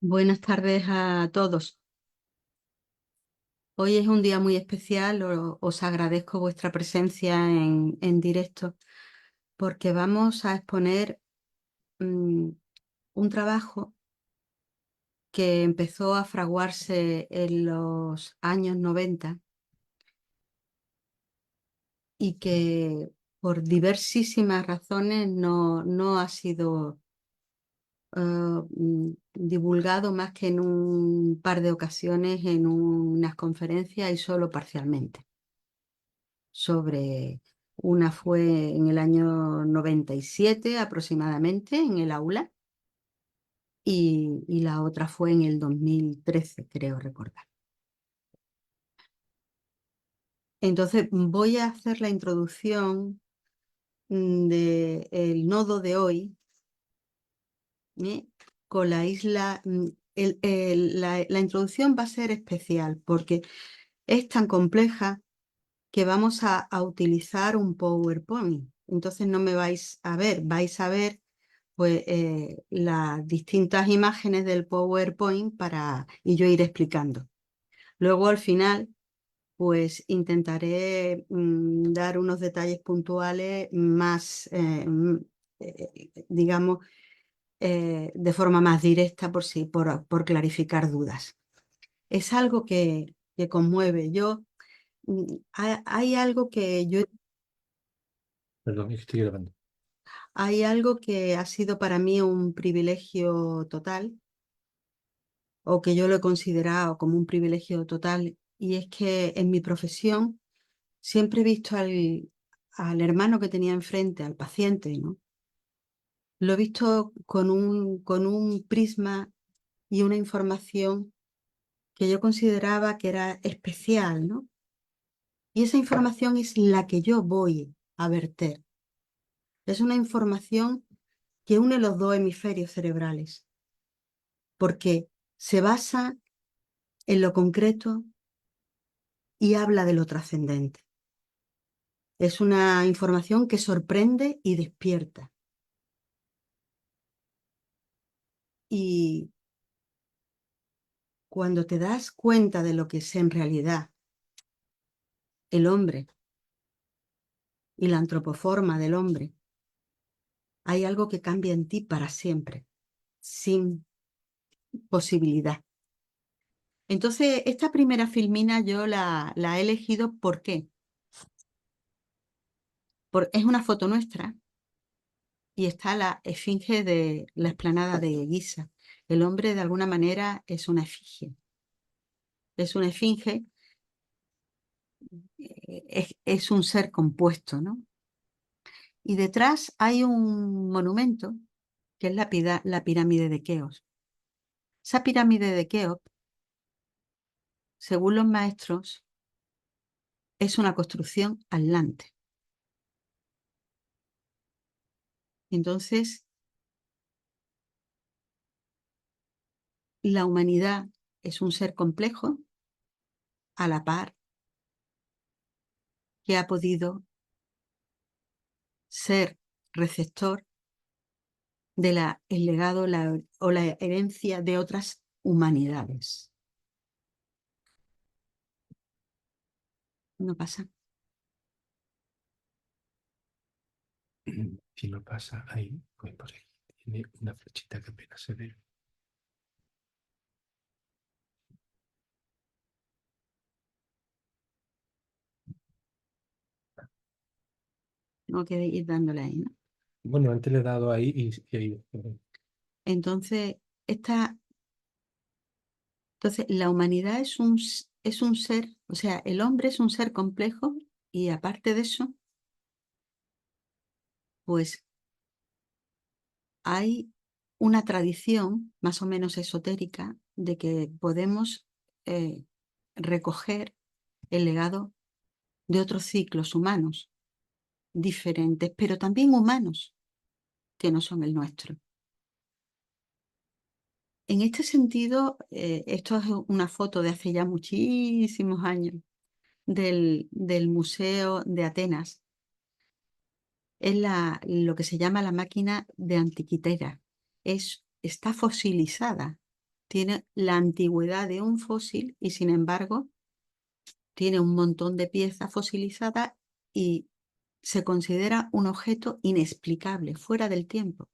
Buenas tardes a todos. Hoy es un día muy especial, os agradezco vuestra presencia en directo porque vamos a exponer mm, un trabajo que empezó a fraguarse en los años 90 y que por diversísimas razones no ha sido divulgado más que en un par de ocasiones en unas conferencias y solo parcialmente. Una fue en el año 97 aproximadamente en el aula y la otra fue en el 2013, creo recordar. Entonces voy a hacer la introducción del nodo de hoy, ¿eh? Con la isla. La introducción va a ser especial porque es tan compleja que vamos a utilizar un PowerPoint. Entonces no me vais a ver, vais a ver pues las distintas imágenes del PowerPoint y yo iré explicando. Luego al final pues intentaré dar unos detalles puntuales más, digamos, de forma más directa por clarificar dudas. Es algo que conmueve. Hay algo que yo Perdón, es que estoy grabando. Hay algo que ha sido para mí un privilegio total, o que yo lo he considerado como un privilegio total, y es que en mi profesión siempre he visto al hermano que tenía enfrente, al paciente, ¿no? Lo he visto con un prisma y una información que yo consideraba que era especial, ¿no? Y esa información es la que yo voy a verter. Es una información que une los dos hemisferios cerebrales, porque se basa en lo concreto y habla de lo trascendente. Es una información que sorprende y despierta. Y cuando te das cuenta de lo que es en realidad el hombre y la antropoforma del hombre, hay algo que cambia en ti para siempre, sin posibilidad. Entonces, esta primera filmina yo la he elegido. ¿Por qué? Es una foto nuestra y está la esfinge de la explanada de Giza. El hombre, de alguna manera, es una efigie. Es una esfinge, es un ser compuesto, ¿no? Y detrás hay un monumento que es la pirámide de Keops. Esa pirámide de Keops, según los maestros, es una construcción atlante. Entonces, la humanidad es un ser complejo, a la par, que ha podido ser receptor del legado o la herencia de otras humanidades. ¿No pasa? Si no pasa ahí, pues por ahí. Tiene una flechita que apenas se ve. No que ir dándole ahí, ¿no? Bueno, antes le he dado ahí y ahí. Entonces, la humanidad es un ser, o sea, el hombre es un ser complejo y aparte de eso, pues hay una tradición más o menos esotérica de que podemos eh, recoger el legado de otros ciclos humanos diferentes, pero también humanos que no son el nuestro. En este sentido, esto es una foto de hace ya muchísimos años del Museo de Atenas. Es lo que se llama la máquina de Antiquitera. Está fosilizada tiene la antigüedad de un fósil y sin embargo tiene un montón de piezas fosilizadas y se considera un objeto inexplicable, fuera del tiempo.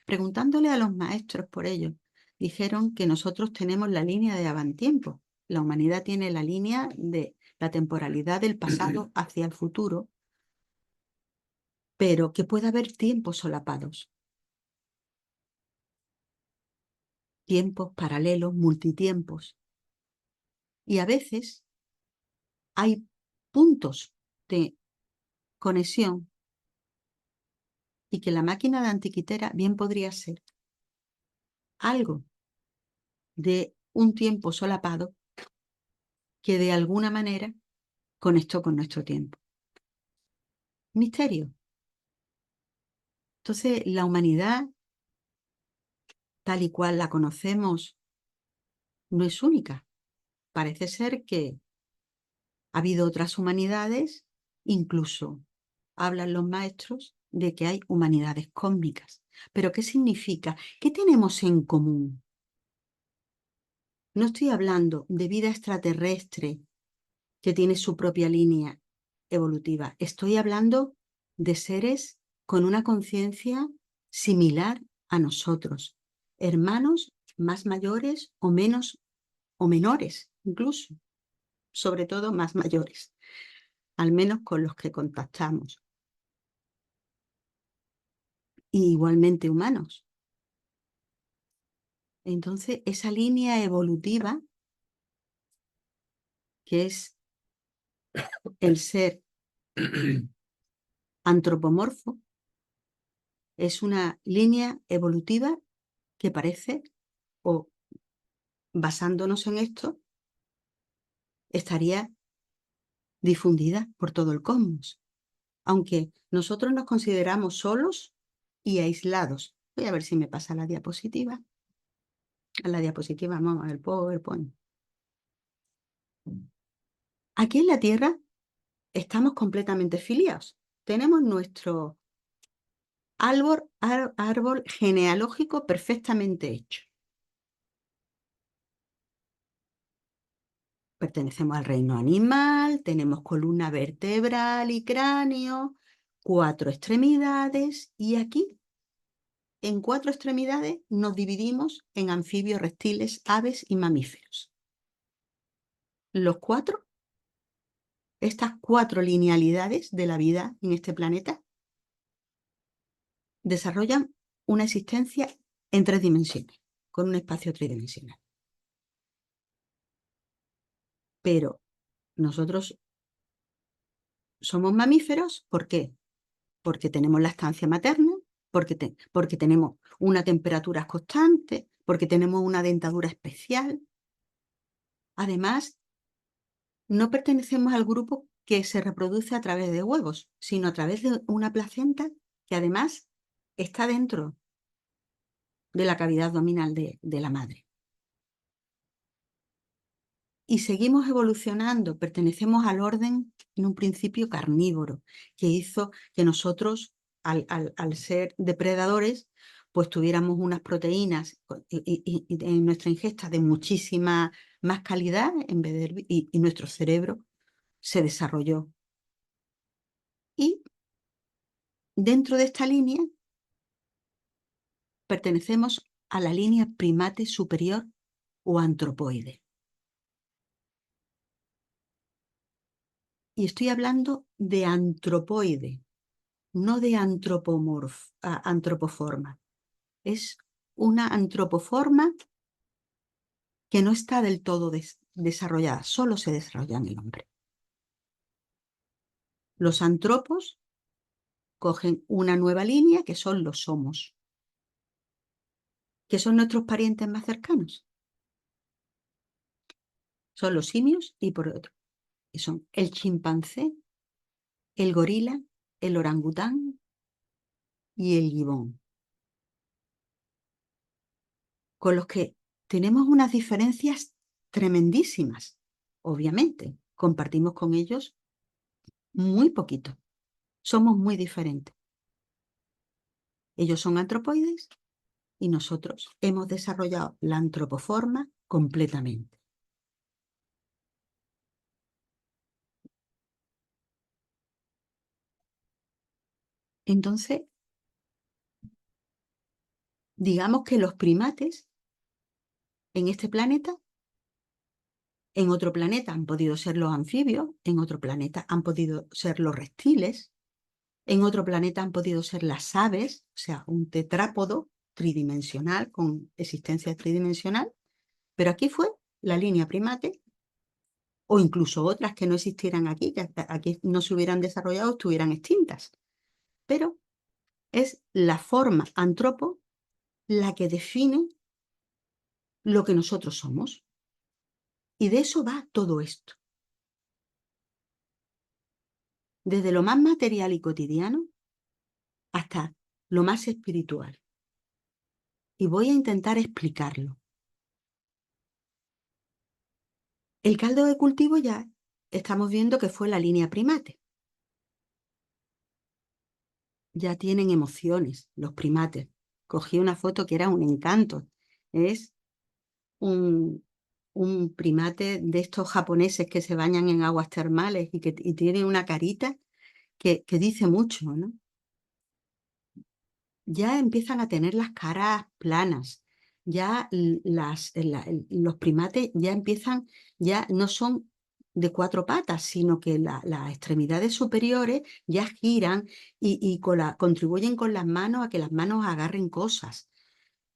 Preguntándole a los maestros por ello, dijeron que nosotros tenemos la línea de avantiempo. La humanidad tiene la línea de la temporalidad del pasado hacia el futuro, pero que puede haber tiempos solapados, tiempos paralelos, multitiempos. Y a veces hay puntos de conexión y que la máquina de antiquitera bien podría ser algo de un tiempo solapado que de alguna manera conectó con nuestro tiempo. Misterio. Entonces, la humanidad, tal y cual la conocemos, no es única. Parece ser que ha habido otras humanidades, incluso hablan los maestros de que hay humanidades cósmicas. ¿Pero qué significa? ¿Qué tenemos en común? No estoy hablando de vida extraterrestre que tiene su propia línea evolutiva. Estoy hablando de seres con una conciencia similar a nosotros, hermanos más mayores o menos o menores, incluso, sobre todo más mayores, al menos con los que contactamos. Y igualmente humanos. Entonces, esa línea evolutiva, que es el ser antropomorfo, es una línea evolutiva que parece, o basándonos en esto, estaría difundida por todo el cosmos. Aunque nosotros nos consideramos solos y aislados. Voy a ver si me pasa la diapositiva. A la diapositiva, vamos, el PowerPoint. Aquí en la Tierra estamos completamente filiados. Tenemos nuestro árbol genealógico perfectamente hecho. Pertenecemos al reino animal, tenemos columna vertebral y cráneo, 4 extremidades y aquí en 4 extremidades nos dividimos en anfibios, reptiles, aves y mamíferos. Estas 4 linealidades de la vida en este planeta desarrollan una existencia en 3 dimensiones, con un espacio tridimensional. Pero nosotros somos mamíferos, ¿por qué? Porque tenemos la estancia materna, porque tenemos una temperatura constante, porque tenemos una dentadura especial. Además, no pertenecemos al grupo que se reproduce a través de huevos, sino a través de una placenta que además está dentro de la cavidad abdominal de la madre. Y seguimos evolucionando, pertenecemos al orden, en un principio carnívoro, que hizo que nosotros, al ser depredadores, pues tuviéramos unas proteínas y en nuestra ingesta de muchísima más calidad en vez de, y nuestro cerebro se desarrolló. Y dentro de esta línea pertenecemos a la línea primate superior o antropoide. Y estoy hablando de antropoide, no de antropoforma. Es una antropoforma que no está del todo desarrollada, solo se desarrolla en el hombre. Los antropos cogen una nueva línea que son los homos, que son nuestros parientes más cercanos. Son los simios y por otro, que son el chimpancé, el gorila, el orangután y el gibón, con los que tenemos unas diferencias tremendísimas. Obviamente, compartimos con ellos muy poquito. Somos muy diferentes. Ellos son antropoides y nosotros hemos desarrollado la antropoforma completamente. Entonces, digamos que los primates en este planeta, en otro planeta han podido ser los anfibios, en otro planeta han podido ser los reptiles, en otro planeta han podido ser las aves, o sea, un tetrápodo tridimensional, con existencia tridimensional, pero aquí fue la línea primate, o incluso otras que no existieran aquí, que aquí no se hubieran desarrollado, estuvieran extintas. Pero es la forma antropo la que define lo que nosotros somos. Y de eso va todo esto. Desde lo más material y cotidiano hasta lo más espiritual. Y voy a intentar explicarlo. El caldo de cultivo ya estamos viendo que fue la línea primate. Ya tienen emociones los primates. Cogí una foto que era un encanto. Es un primate de estos japoneses que se bañan en aguas termales y tiene una carita que dice mucho, ¿no? Ya empiezan a tener las caras planas, ya los primates ya empiezan, ya no son de cuatro patas, sino que las extremidades superiores ya giran y contribuyen con las manos a que las manos agarren cosas.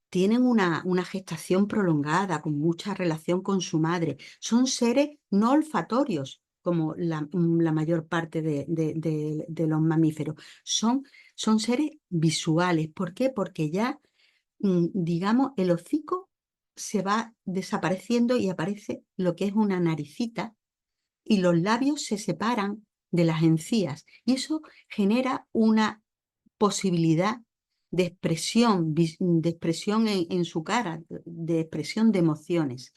Tienen una gestación prolongada, con mucha relación con su madre. Son seres no olfatorios, como la mayor parte de los mamíferos. Son seres visuales. ¿Por qué? Porque ya, digamos, el hocico se va desapareciendo y aparece lo que es una naricita y los labios se separan de las encías. Y eso genera una posibilidad de expresión en su cara, de expresión de emociones.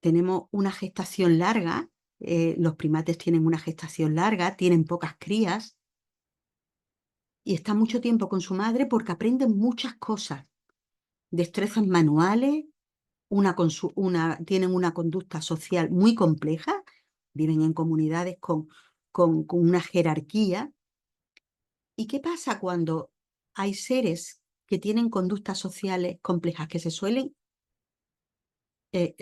Tenemos una gestación larga, los primates tienen una gestación larga, tienen pocas crías y están mucho tiempo con su madre porque aprenden muchas cosas, destrezas manuales, tienen una conducta social muy compleja, viven en comunidades con una jerarquía. ¿Y qué pasa cuando hay seres que tienen conductas sociales complejas que se suelen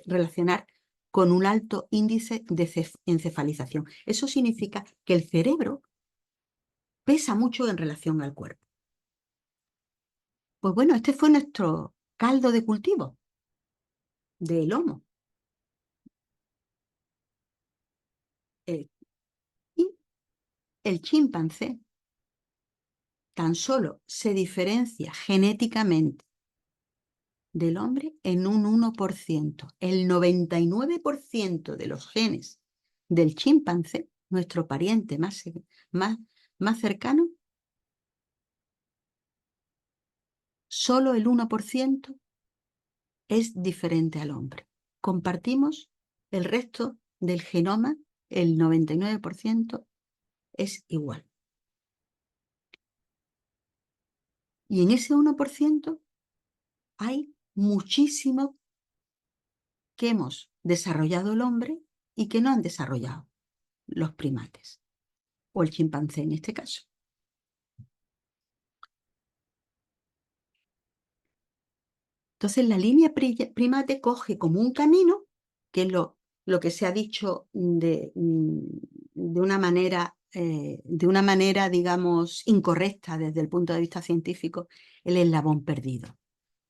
relacionar con un alto índice de encefalización? Eso significa que el cerebro pesa mucho en relación al cuerpo. Pues bueno, este fue nuestro caldo de cultivo del Homo. Y el chimpancé tan solo se diferencia genéticamente del hombre en un 1%. El 99% de los genes del chimpancé, nuestro pariente más cercano, solo el 1% es diferente al hombre. Compartimos el resto del genoma, el 99% es igual. Y en ese 1% hay muchísimo que hemos desarrollado el hombre y que no han desarrollado los primates, o el chimpancé en este caso. Entonces la línea primate coge como un camino, que es lo que se ha dicho de una manera, digamos, incorrecta desde el punto de vista científico, el eslabón perdido.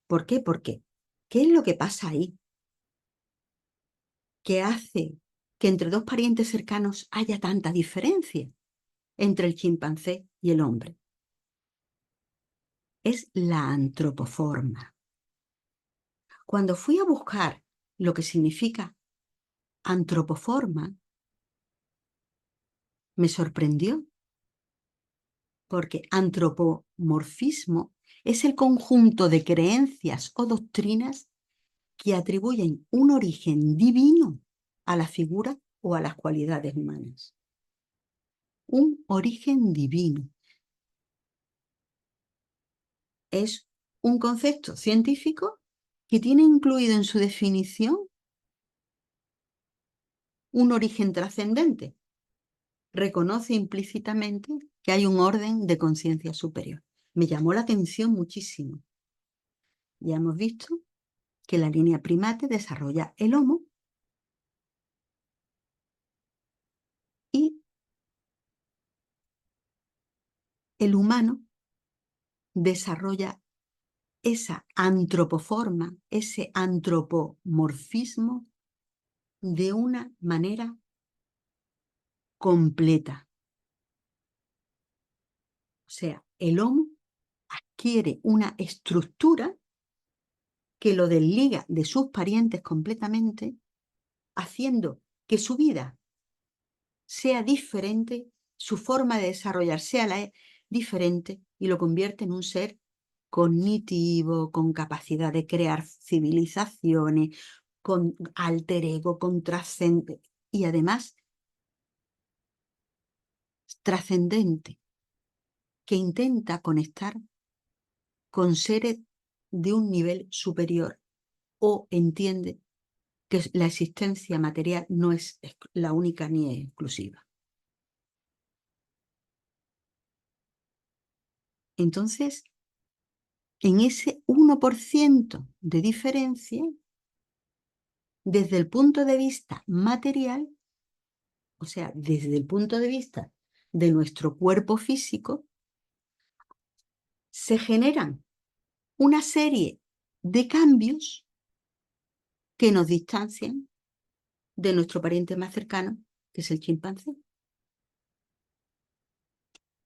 ¿Por qué? Porque, ¿qué es lo que pasa ahí? ¿Qué hace que entre dos parientes cercanos haya tanta diferencia entre el chimpancé y el hombre? Es la antropoforma. Cuando fui a buscar lo que significa antropoforma, me sorprendió, porque antropomorfismo es el conjunto de creencias o doctrinas que atribuyen un origen divino a la figura o a las cualidades humanas. Un origen divino. es un concepto científico que tiene incluido en su definición un origen trascendente. Reconoce implícitamente que hay un orden de conciencia superior. Me llamó la atención muchísimo. Ya hemos visto que la línea primate desarrolla el Homo y el humano desarrolla esa antropoforma, ese antropomorfismo de una manera completa. O sea, el Homo adquiere una estructura que lo desliga de sus parientes completamente, haciendo que su vida sea diferente, su forma de desarrollar sea diferente y lo convierte en un ser cognitivo, con capacidad de crear civilizaciones, con alter ego, con trascendente y además trascendente, que intenta conectar con seres de un nivel superior o entiende que la existencia material no es la única ni es exclusiva. Entonces, en ese 1% de diferencia, desde el punto de vista material, o sea, desde el punto de vista de nuestro cuerpo físico, se generan una serie de cambios que nos distancian de nuestro pariente más cercano, que es el chimpancé.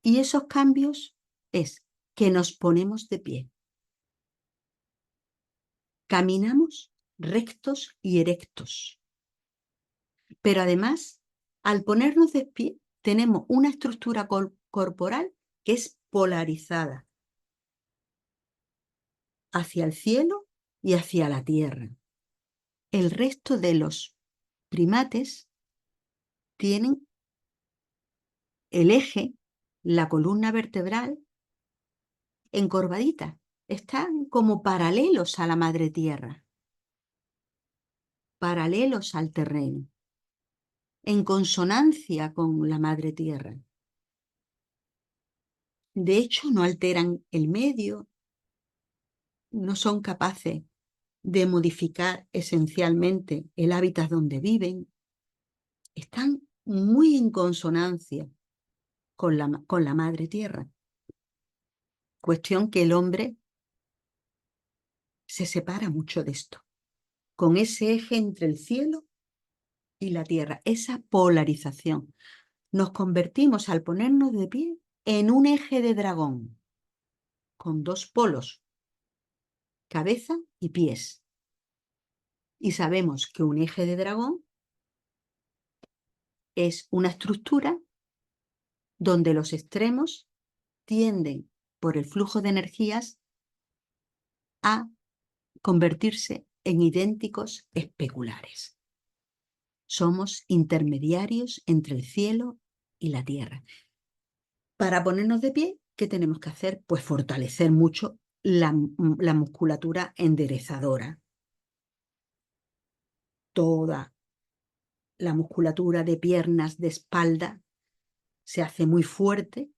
Y esos cambios es que nos ponemos de pie. Caminamos rectos y erectos. Pero además, al ponernos de pie, tenemos una estructura corporal que es polarizada hacia el cielo y hacia la tierra. El resto de los primates tienen el eje, la columna vertebral, encorvadita. Están como paralelos a la madre tierra, paralelos al terreno, en consonancia con la madre tierra. De hecho, no alteran el medio, no son capaces de modificar esencialmente el hábitat donde viven. Están muy en consonancia con la madre tierra. Cuestión que el hombre se separa mucho de esto, con ese eje entre el cielo y la tierra, esa polarización. Nos convertimos al ponernos de pie en un eje de dragón, con dos polos, cabeza y pies. Y sabemos que un eje de dragón es una estructura donde los extremos tienden, por el flujo de energías, a convertirse en idénticos especulares. Somos intermediarios entre el cielo y la tierra. Para ponernos de pie, ¿qué tenemos que hacer? Pues fortalecer mucho la musculatura enderezadora. Toda la musculatura de piernas, de espalda, se hace muy fuerte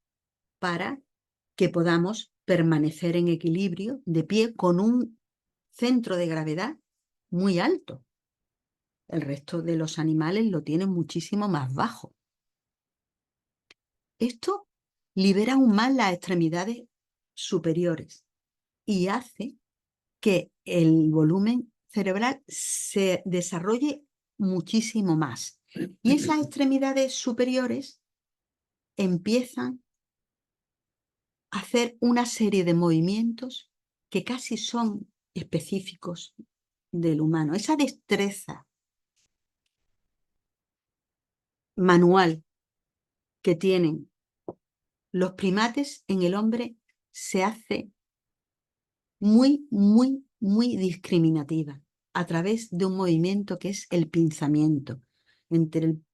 para que podamos permanecer en equilibrio de pie con un centro de gravedad muy alto. El resto de los animales lo tienen muchísimo más bajo. Esto libera aún más las extremidades superiores y hace que el volumen cerebral se desarrolle muchísimo más. Y esas extremidades superiores empiezan a hacer una serie de movimientos que casi son específicos del humano. Esa destreza manual que tienen los primates en el hombre se hace muy, muy, muy discriminativa a través de un movimiento que es el pinzamiento. Entre el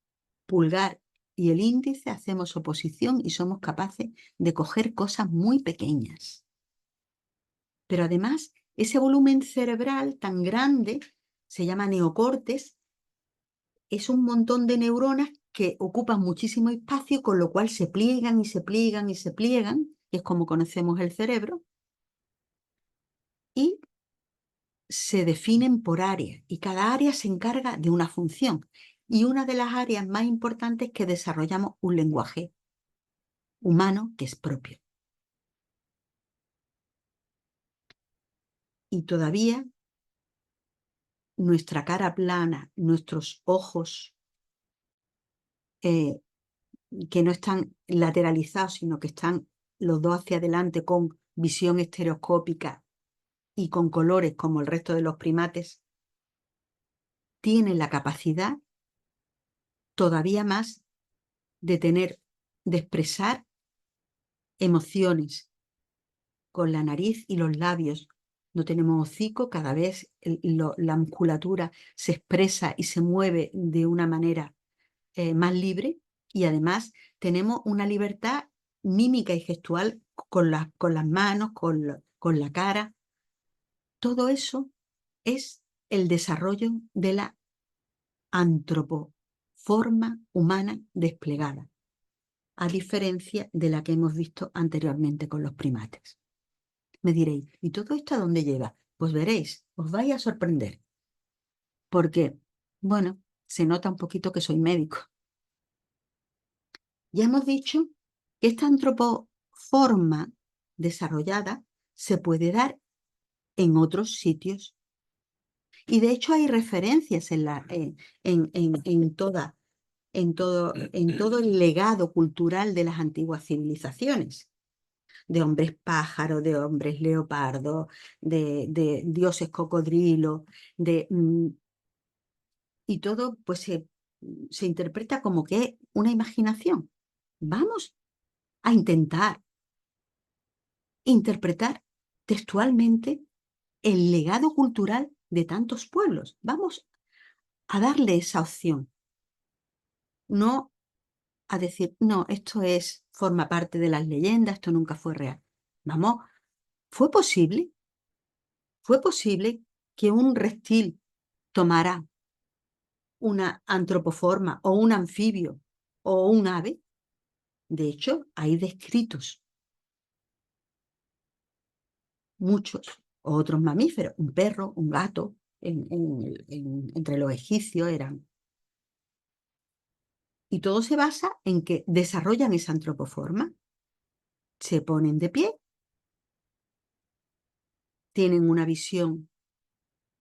pulgar y el índice hacemos oposición y somos capaces de coger cosas muy pequeñas. Pero además, ese volumen cerebral tan grande se llama neocortes, es un montón de neuronas que ocupan muchísimo espacio, con lo cual se pliegan y se pliegan y se pliegan, que es como conocemos el cerebro, y se definen por áreas, y cada área se encarga de una función. Y una de las áreas más importantes es que desarrollamos un lenguaje humano que es propio. Y todavía nuestra cara plana, nuestros ojos que no están lateralizados, sino que están los dos hacia adelante con visión estereoscópica y con colores como el resto de los primates, tienen la capacidad todavía más de expresar emociones con la nariz y los labios. No tenemos hocico, cada vez la musculatura se expresa y se mueve de una manera más libre, y además tenemos una libertad mímica y gestual con las manos, con la cara. Todo eso es el desarrollo de la antropoforma humana desplegada, a diferencia de la que hemos visto anteriormente con los primates. Me diréis, ¿y todo esto a dónde lleva? Pues veréis, os vais a sorprender, porque, bueno, se nota un poquito que soy médico. Ya hemos dicho que esta antropoforma desarrollada se puede dar en otros sitios. Y de hecho hay referencias en todo el legado cultural de las antiguas civilizaciones, de hombres pájaros, de hombres leopardo, de dioses cocodrilo, y todo pues se interpreta como que es una imaginación. Vamos a intentar interpretar textualmente el legado cultural de tantos pueblos. Vamos a darle esa opción, no a decir, no, forma parte de las leyendas, esto nunca fue real. Vamos, ¿fue posible? ¿Fue posible que un reptil tomara una antropoforma o un anfibio o un ave? De hecho, hay descritos muchos otros mamíferos, un perro, un gato, entre los egipcios eran. Y todo se basa en que desarrollan esa antropoforma, se ponen de pie, tienen una visión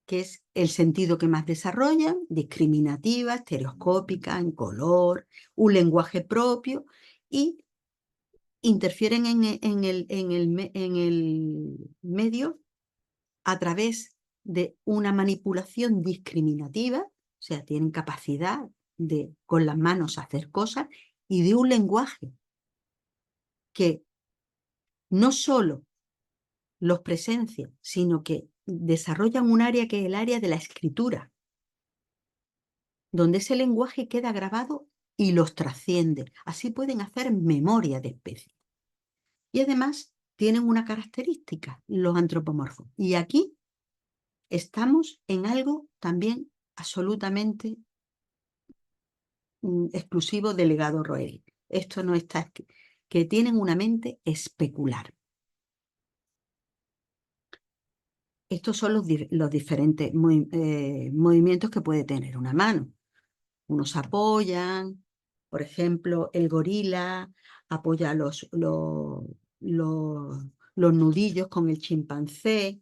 que es el sentido que más desarrollan, discriminativa, estereoscópica, en color, un lenguaje propio, y interfieren en el medio a través de una manipulación discriminativa, o sea, tienen capacidad de con las manos hacer cosas, y de un lenguaje que no solo los presencia, sino que desarrollan un área que es el área de la escritura, donde ese lenguaje queda grabado y los trasciende. Así pueden hacer memoria de especie. Y además tienen una característica, los antropomorfos. Y aquí estamos en algo también absolutamente exclusivo del legado Roel. Esto no está, que tienen una mente especular. Estos son los diferentes movimientos que puede tener una mano. Unos apoyan, por ejemplo, el gorila apoya los nudillos con el chimpancé,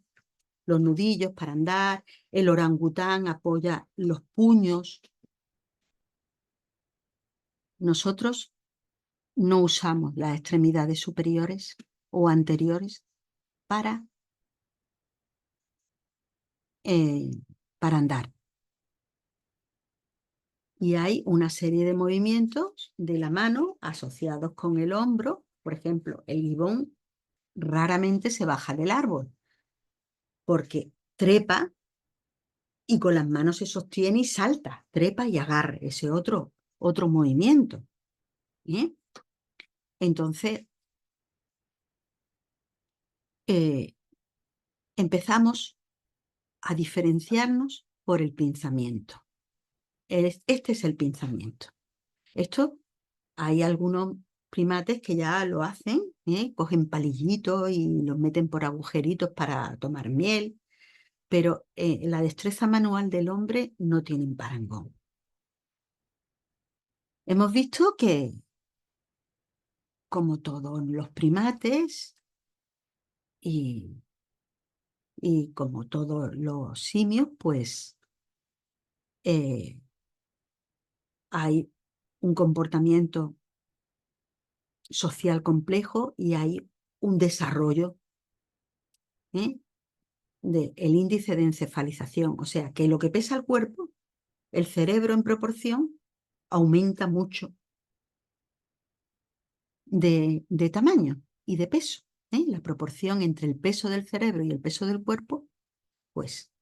los nudillos para andar, el orangután apoya los puños. Nosotros no usamos las extremidades superiores o anteriores para, eh, para andar. Y hay una serie de movimientos de la mano asociados con el hombro. Por ejemplo, el gibón raramente se baja del árbol porque trepa y con las manos se sostiene y salta, trepa y agarra, ese otro movimiento. ¿Bien? Entonces, empezamos a diferenciarnos por el pinzamiento. Este es el pinzamiento. Esto hay algunos primates que ya lo hacen, cogen palillitos y los meten por agujeritos para tomar miel, pero la destreza manual del hombre no tiene parangón. Hemos visto que, como todos los primates y como todos los simios, pues hay un comportamiento social complejo y hay un desarrollo del índice de encefalización. O sea, que lo que pesa el cuerpo, el cerebro en proporción, aumenta mucho de tamaño y de peso. La proporción entre el peso del cerebro y el peso del cuerpo, pues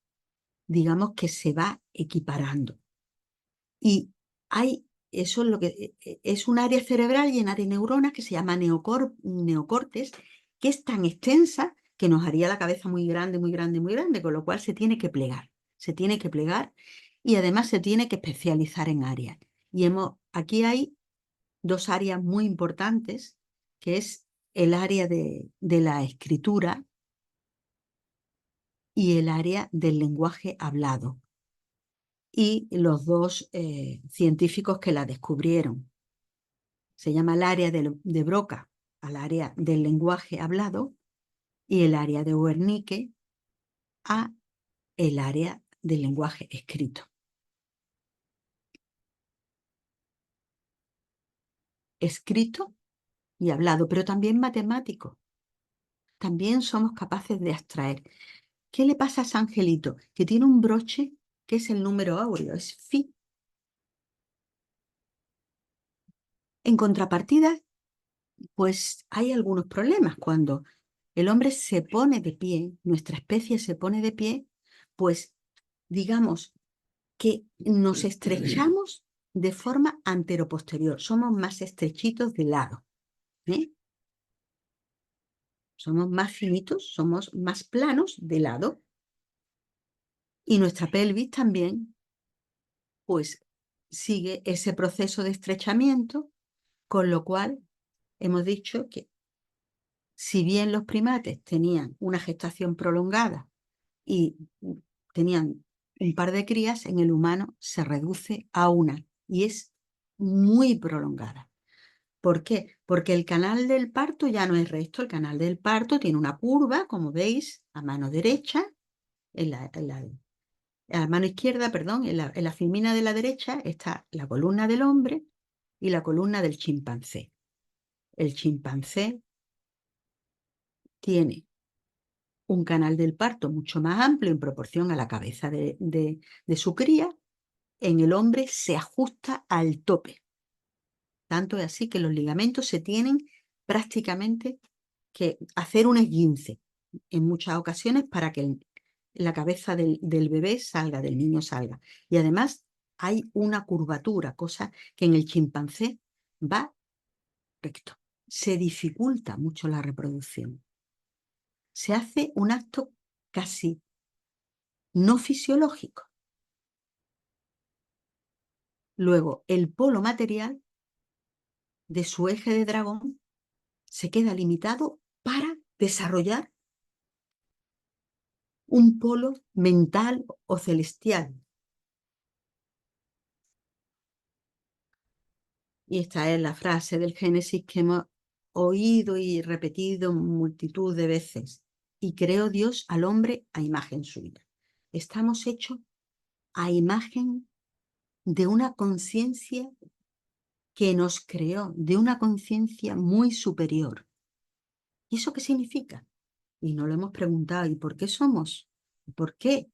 digamos que se va equiparando. Y eso es lo que es un área cerebral llena de neuronas que se llama neocortes, que es tan extensa que nos haría la cabeza muy grande, muy grande, muy grande, con lo cual se tiene que plegar. Se tiene que plegar y además se tiene que especializar en áreas. Y aquí hay dos áreas muy importantes, que es el área de la escritura y el área del lenguaje hablado. Y los dos científicos que la descubrieron. Se llama el área de Broca, al área del lenguaje hablado, y el área de Wernicke a el área del lenguaje escrito. Escrito y hablado, pero también matemático. También somos capaces de abstraer. ¿Qué le pasa a ese angelito? Que tiene un broche que es el número áureo, es phi. En contrapartida, pues hay algunos problemas. Cuando el hombre se pone de pie, nuestra especie se pone de pie, pues digamos que nos estrechamos de forma anteroposterior. Somos más estrechitos de lado. Somos más finitos, somos más planos de lado. Y nuestra pelvis también, pues, sigue ese proceso de estrechamiento, con lo cual hemos dicho que si bien los primates tenían una gestación prolongada y tenían un par de crías, en el humano se reduce a una y es muy prolongada. ¿Por qué? Porque el canal del parto ya no es recto, el canal del parto tiene una curva, como veis, a mano derecha, a la mano izquierda, perdón, en la filmina de la derecha está la columna del hombre y la columna del chimpancé. El chimpancé tiene un canal del parto mucho más amplio en proporción a la cabeza de su cría. En el hombre se ajusta al tope. Tanto es así que los ligamentos se tienen prácticamente que hacer un esguince en muchas ocasiones para que la cabeza del bebé salga, del niño salga. Y además hay una curvatura, cosa que en el chimpancé va recto. Se dificulta mucho la reproducción. Se hace un acto casi no fisiológico. Luego, el polo material de su eje de dragón se queda limitado para desarrollar un polo mental o celestial. Y esta es la frase del Génesis que hemos oído y repetido multitud de veces. Y creó Dios al hombre a imagen suya. Estamos hechos a imagen de una conciencia que nos creó, de una conciencia muy superior. ¿Y eso qué significa? Y no lo hemos preguntado. ¿Y por qué somos? ¿Por qué?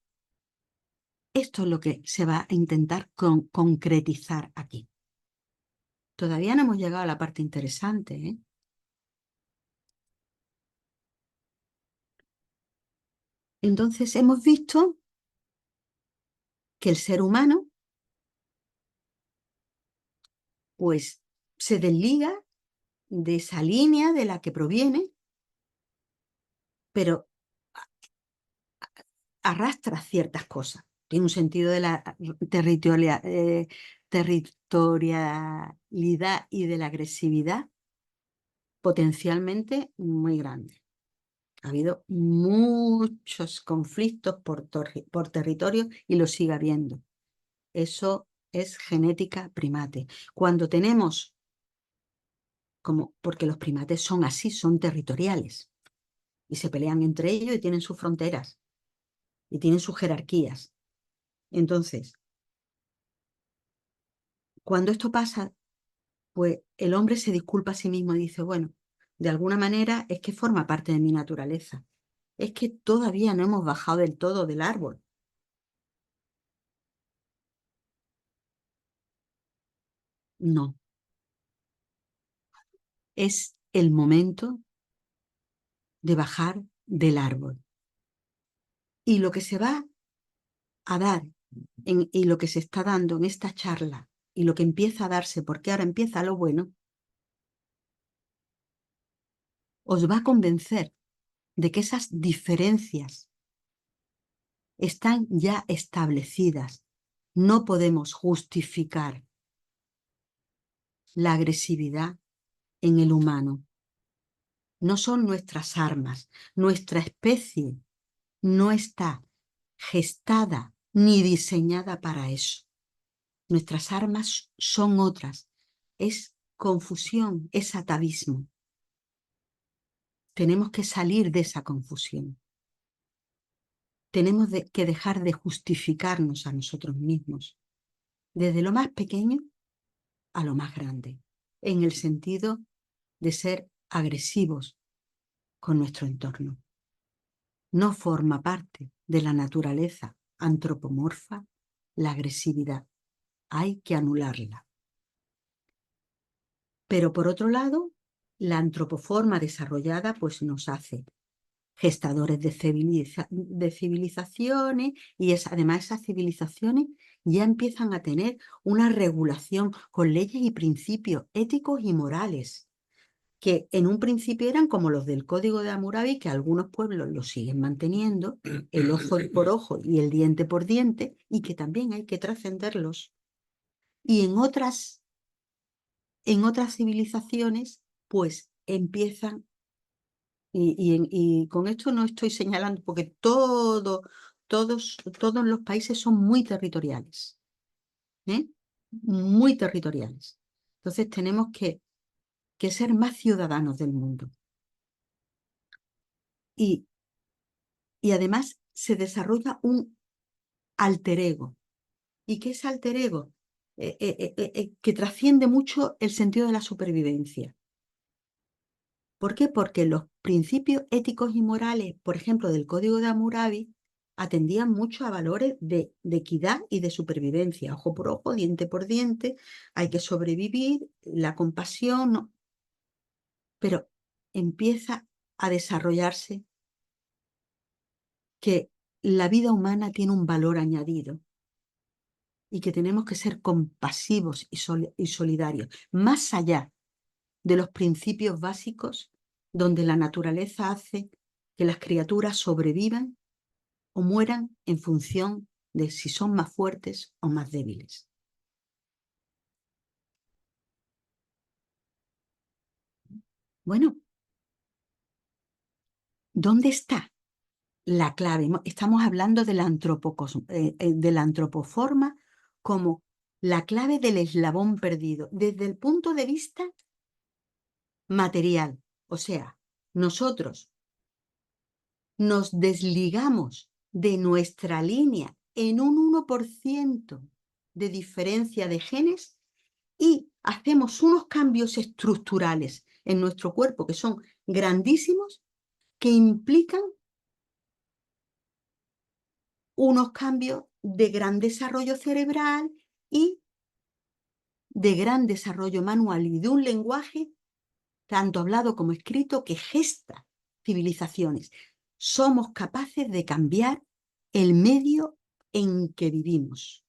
Esto es lo que se va a intentar concretizar aquí. Todavía no hemos llegado a la parte interesante, ¿eh? Entonces hemos visto que el ser humano pues se desliga de esa línea de la que proviene, pero arrastra ciertas cosas. Tiene un sentido de la territorialidad y de la agresividad potencialmente muy grande. Ha habido muchos conflictos por territorio y lo sigue habiendo. Eso es genética primate. Cuando tenemos, porque los primates son así, son territoriales y se pelean entre ellos y tienen sus fronteras y tienen sus jerarquías. Entonces, cuando esto pasa, pues el hombre se disculpa a sí mismo y dice, bueno, de alguna manera es que forma parte de mi naturaleza. Es que todavía no hemos bajado del todo del árbol. No, es el momento de bajar del árbol. Y lo que se va a dar y lo que se está dando en esta charla y lo que empieza a darse, porque ahora empieza lo bueno, os va a convencer de que esas diferencias están ya establecidas. No podemos justificar la agresividad en el humano. No son nuestras armas. Nuestra especie no está gestada ni diseñada para eso. Nuestras armas son otras. Es confusión, es atavismo. Tenemos que salir de esa confusión. Tenemos que dejar de justificarnos a nosotros mismos, desde lo más pequeño a lo más grande, en el sentido de ser agresivos con nuestro entorno. No forma parte de la naturaleza antropomorfa la agresividad. Hay que anularla. Pero por otro lado, la antropoforma desarrollada pues nos hace gestadores de civilizaciones y además esas civilizaciones ya empiezan a tener una regulación con leyes y principios éticos y morales que en un principio eran como los del Código de Hammurabi, que algunos pueblos lo siguen manteniendo, el ojo por ojo y el diente por diente, y que también hay que trascenderlos. Y en otras civilizaciones, pues empiezan, y con esto no estoy señalando, porque todos los países son muy territoriales, ¿eh? Muy territoriales. Entonces tenemos que ser más ciudadanos del mundo. Y además se desarrolla un alter ego. ¿Y qué es alter ego? Que trasciende mucho el sentido de la supervivencia. ¿Por qué? Porque los principios éticos y morales, por ejemplo, del Código de Hammurabi, atendían mucho a valores de equidad y de supervivencia. Ojo por ojo, diente por diente, hay que sobrevivir, la compasión, no. Pero empieza a desarrollarse que la vida humana tiene un valor añadido y que tenemos que ser compasivos y solidarios, más allá de los principios básicos donde la naturaleza hace que las criaturas sobrevivan o mueran en función de si son más fuertes o más débiles. Bueno, ¿dónde está la clave? Estamos hablando de de la antropoforma como la clave del eslabón perdido, desde el punto de vista material. O sea, nosotros nos desligamos de nuestra línea en un 1% de diferencia de genes y hacemos unos cambios estructurales en nuestro cuerpo que son grandísimos, que implican unos cambios de gran desarrollo cerebral y de gran desarrollo manual y de un lenguaje, tanto hablado como escrito, que gesta civilizaciones. Somos capaces de cambiar el medio en que vivimos.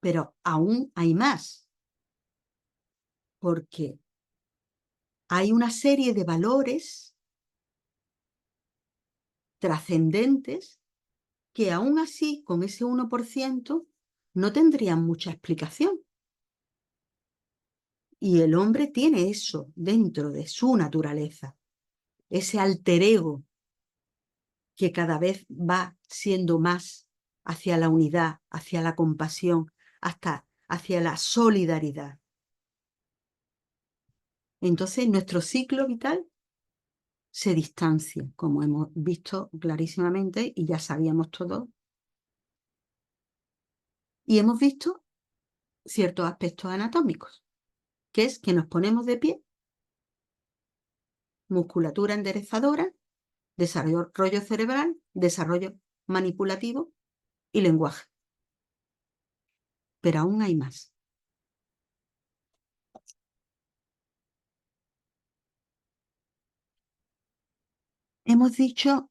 Pero aún hay más, porque hay una serie de valores trascendentes que aún así, con ese 1%, no tendrían mucha explicación. Y el hombre tiene eso dentro de su naturaleza, ese alter ego que cada vez va siendo más hacia la unidad, hacia la compasión, hasta hacia la solidaridad. Entonces nuestro ciclo vital se distancia, como hemos visto clarísimamente y ya sabíamos todos. Y hemos visto ciertos aspectos anatómicos, que es que nos ponemos de pie, musculatura enderezadora, desarrollo cerebral, desarrollo manipulativo y lenguaje. Pero aún hay más. Hemos dicho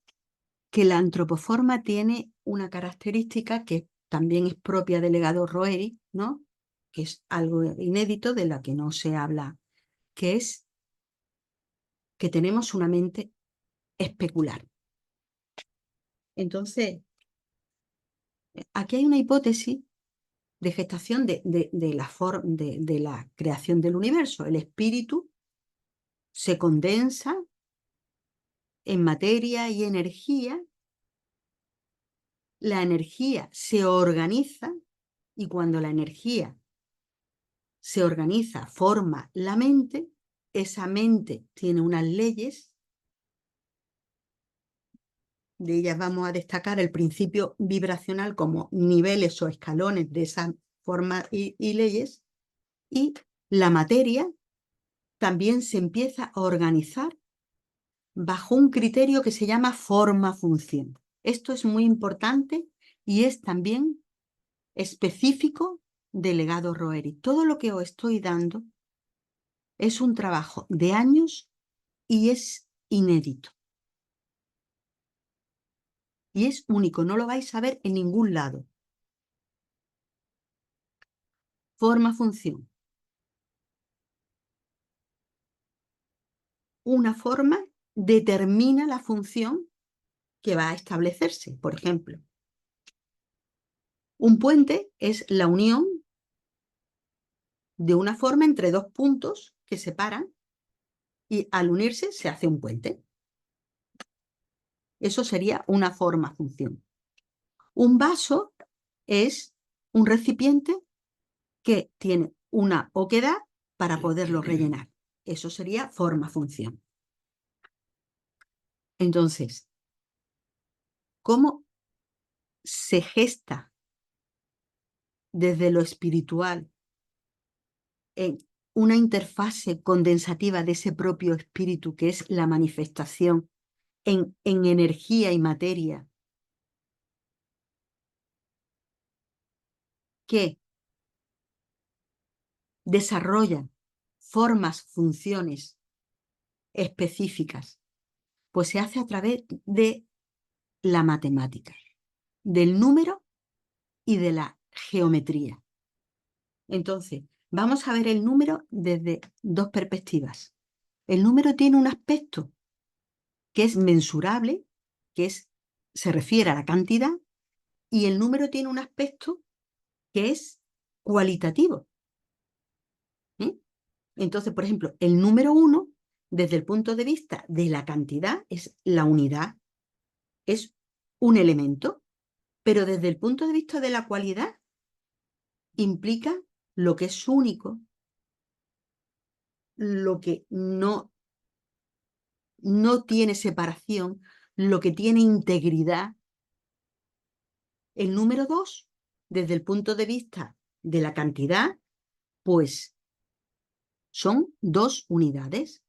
que la antropoforma tiene una característica que también es propia del legado Roeri, ¿no? Que es algo inédito de la que no se habla, que es que tenemos una mente especular. Entonces, aquí hay una hipótesis de gestación de la creación del universo. El espíritu se condensa en materia y energía, la energía se organiza y cuando la energía se organiza, forma la mente, esa mente tiene unas leyes, de ellas vamos a destacar el principio vibracional como niveles o escalones de esas formas y leyes, y la materia también se empieza a organizar bajo un criterio que se llama forma-función. Esto es muy importante y es también específico del legado Roeri. Todo lo que os estoy dando es un trabajo de años y es inédito. Y es único, no lo vais a ver en ningún lado. Forma-función. Una forma determina la función que va a establecerse. Por ejemplo, un puente es la unión de una forma entre dos puntos que separan y al unirse se hace un puente. Eso sería una forma-función. Un vaso es un recipiente que tiene una oquedad para poderlo rellenar. Eso sería forma-función. Entonces, ¿cómo se gesta desde lo espiritual en una interfase condensativa de ese propio espíritu que es la manifestación en energía y materia que desarrolla formas, funciones específicas? Pues se hace a través de la matemática, del número y de la geometría. Entonces, vamos a ver el número desde dos perspectivas. El número tiene un aspecto que es mensurable, se refiere a la cantidad, y el número tiene un aspecto que es cualitativo. ¿Eh? Entonces, por ejemplo, el número 1, desde el punto de vista de la cantidad, es la unidad, es un elemento, pero desde el punto de vista de la cualidad, implica lo que es único, lo que no tiene separación, lo que tiene integridad. El número 2, desde el punto de vista de la cantidad, pues son dos unidades.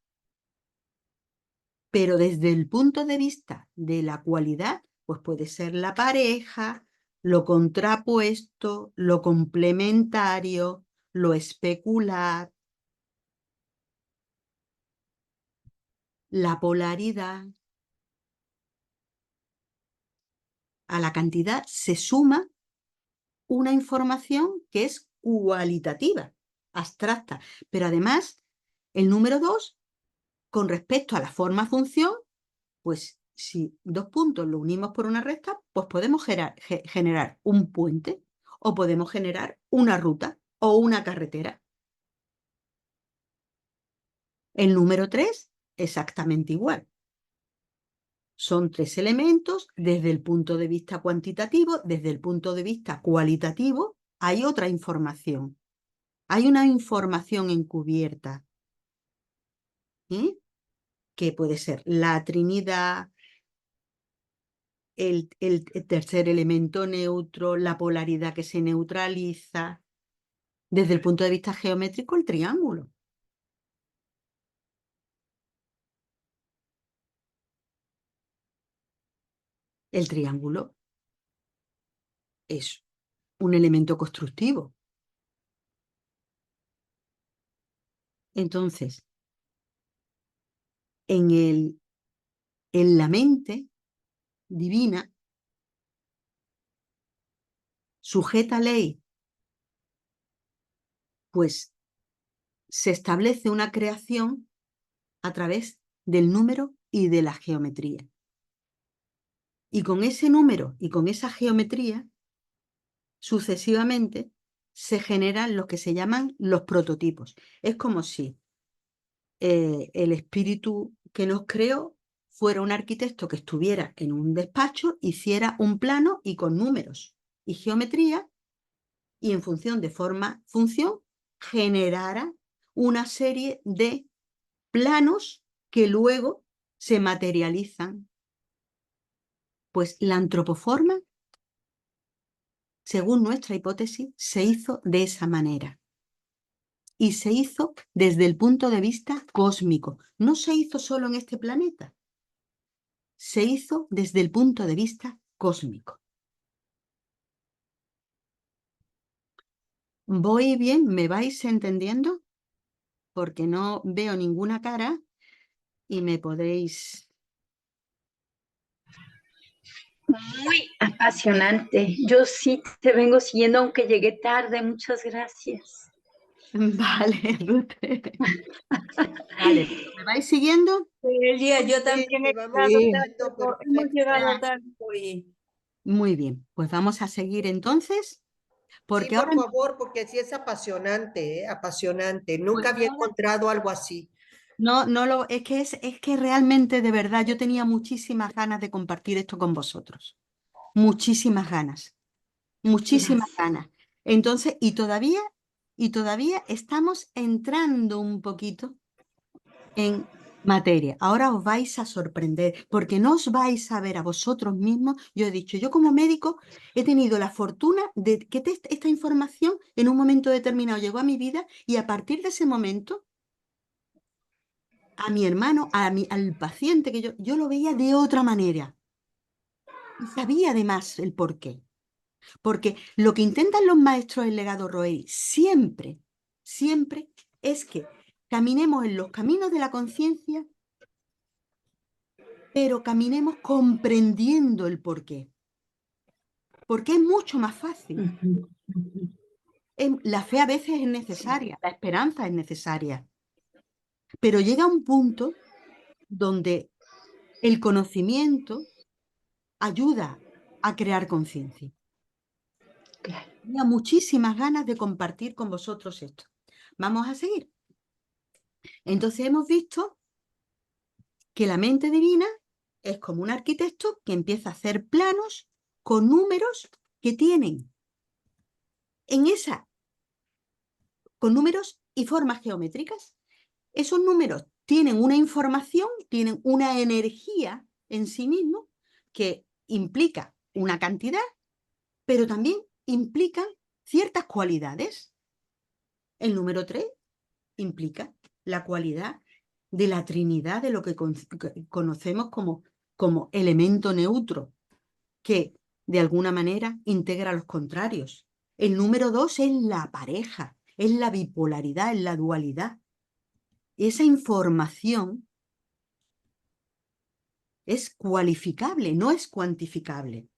Pero desde el punto de vista de la cualidad, pues puede ser la pareja, lo contrapuesto, lo complementario, lo especular, la polaridad. A la cantidad se suma una información que es cualitativa, abstracta, pero además el número 2 con respecto a la forma función, pues si dos puntos lo unimos por una recta, pues podemos generar un puente o podemos generar una ruta o una carretera. El número 3, exactamente igual. Son 3 elementos desde el punto de vista cuantitativo, desde el punto de vista cualitativo, hay otra información. Hay una información encubierta, que puede ser la trinidad, el tercer elemento neutro, la polaridad que se neutraliza. Desde el punto de vista geométrico, el triángulo. El triángulo es un elemento constructivo. Entonces, en la mente divina, sujeta a ley, pues se establece una creación a través del número y de la geometría. Y con ese número y con esa geometría, sucesivamente, se generan lo que se llaman los prototipos. Es como si el espíritu que nos creó fuera un arquitecto que estuviera en un despacho, hiciera un plano y con números y geometría, y en función de función, generara una serie de planos que luego se materializan. Pues la antropoforma, según nuestra hipótesis, se hizo de esa manera. Y se hizo desde el punto de vista cósmico. No se hizo solo en este planeta. Se hizo desde el punto de vista cósmico. ¿Voy bien? ¿Me vais entendiendo? Porque no veo ninguna cara y me podéis... Muy apasionante. Yo sí te vengo siguiendo, aunque llegué tarde. Muchas gracias. Vale, Ruth. Vale, ¿me vais siguiendo? Elia, yo también he llegado tarde, hemos llegado tarde hoy. Muy bien, pues vamos a seguir entonces, porque Sí, por ahora... favor, porque sí es apasionante, apasionante. Nunca Pues había ahora- encontrado algo así. No, es que realmente, de verdad, yo tenía muchísimas ganas de compartir esto con vosotros. Muchísimas ganas. Muchísimas ganas. Entonces, y todavía estamos entrando un poquito en materia. Ahora os vais a sorprender, porque no os vais a ver a vosotros mismos. Yo he dicho, yo como médico he tenido la fortuna de que esta información en un momento determinado llegó a mi vida y a partir de ese momento, a mi hermano, al paciente que yo lo veía de otra manera. Y sabía además el porqué. Porque lo que intentan los maestros del legado Roeri siempre, siempre es que caminemos en los caminos de la conciencia, pero caminemos comprendiendo el porqué. Porque es mucho más fácil. La fe a veces es necesaria, la esperanza es necesaria. Pero llega un punto donde el conocimiento ayuda a crear conciencia. Claro. Tenía muchísimas ganas de compartir con vosotros esto. Vamos a seguir. Entonces hemos visto que la mente divina es como un arquitecto que empieza a hacer planos con números que tienen con números y formas geométricas. Esos números tienen una información, tienen una energía en sí mismo que implica una cantidad, pero también implican ciertas cualidades. El número 3 implica la cualidad de la trinidad de lo que conocemos como elemento neutro, que de alguna manera integra los contrarios. El número 2 es la pareja, es la bipolaridad, es la dualidad. Esa información es cualificable, no es cuantificable,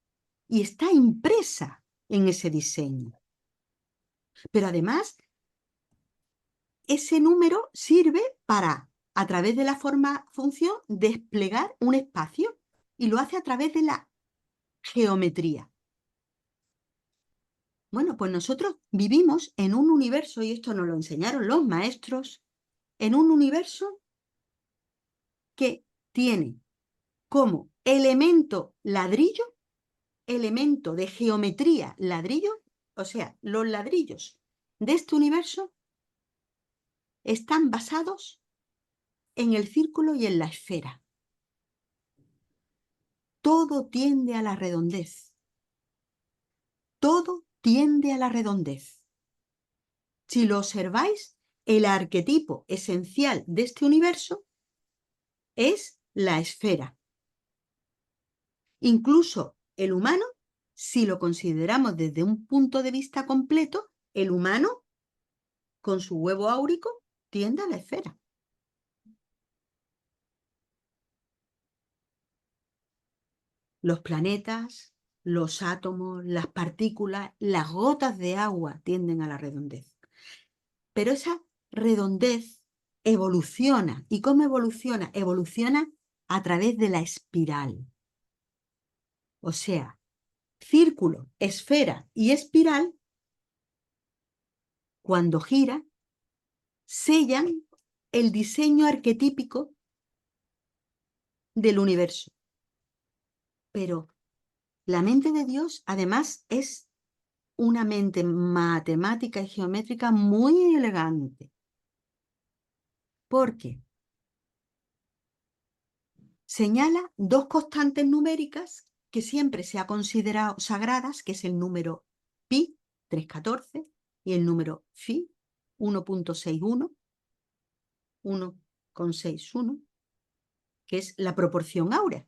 y está impresa en ese diseño. Pero además, ese número sirve para a través de la función, desplegar un espacio y lo hace a través de la geometría. Bueno, pues nosotros vivimos en un universo, y esto nos lo enseñaron los maestros, en un universo que tiene como elemento ladrillo, elemento de geometría ladrillo, o sea, los ladrillos de este universo están basados en el círculo y en la esfera. Todo tiende a la redondez. Todo tiende a la redondez. Si lo observáis, el arquetipo esencial de este universo es la esfera. Incluso el humano, si lo consideramos desde un punto de vista completo, el humano, con su huevo áurico, tiende a la esfera. Los planetas, los átomos, las partículas, las gotas de agua tienden a la redondez. Pero esa redondez evoluciona. ¿Y cómo evoluciona? Evoluciona a través de la espiral. O sea, círculo, esfera y espiral, cuando gira, sellan el diseño arquetípico del universo. Pero la mente de Dios, además, es una mente matemática y geométrica muy elegante. Porque señala dos constantes numéricas que siempre se ha considerado sagradas, que es el número pi, 314, y el número phi, 1.61, 1,61, que es la proporción áurea.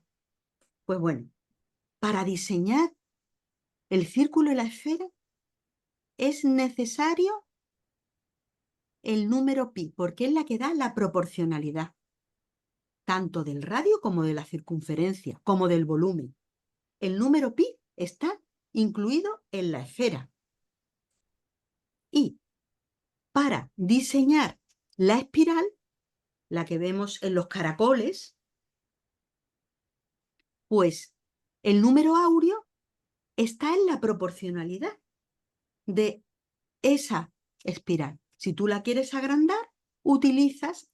Pues bueno, para diseñar el círculo y la esfera es necesario el número pi, porque es la que da la proporcionalidad, tanto del radio como de la circunferencia, como del volumen. El número pi está incluido en la esfera. Y para diseñar la espiral, la que vemos en los caracoles, pues el número áureo está en la proporcionalidad de esa espiral. Si tú la quieres agrandar, utilizas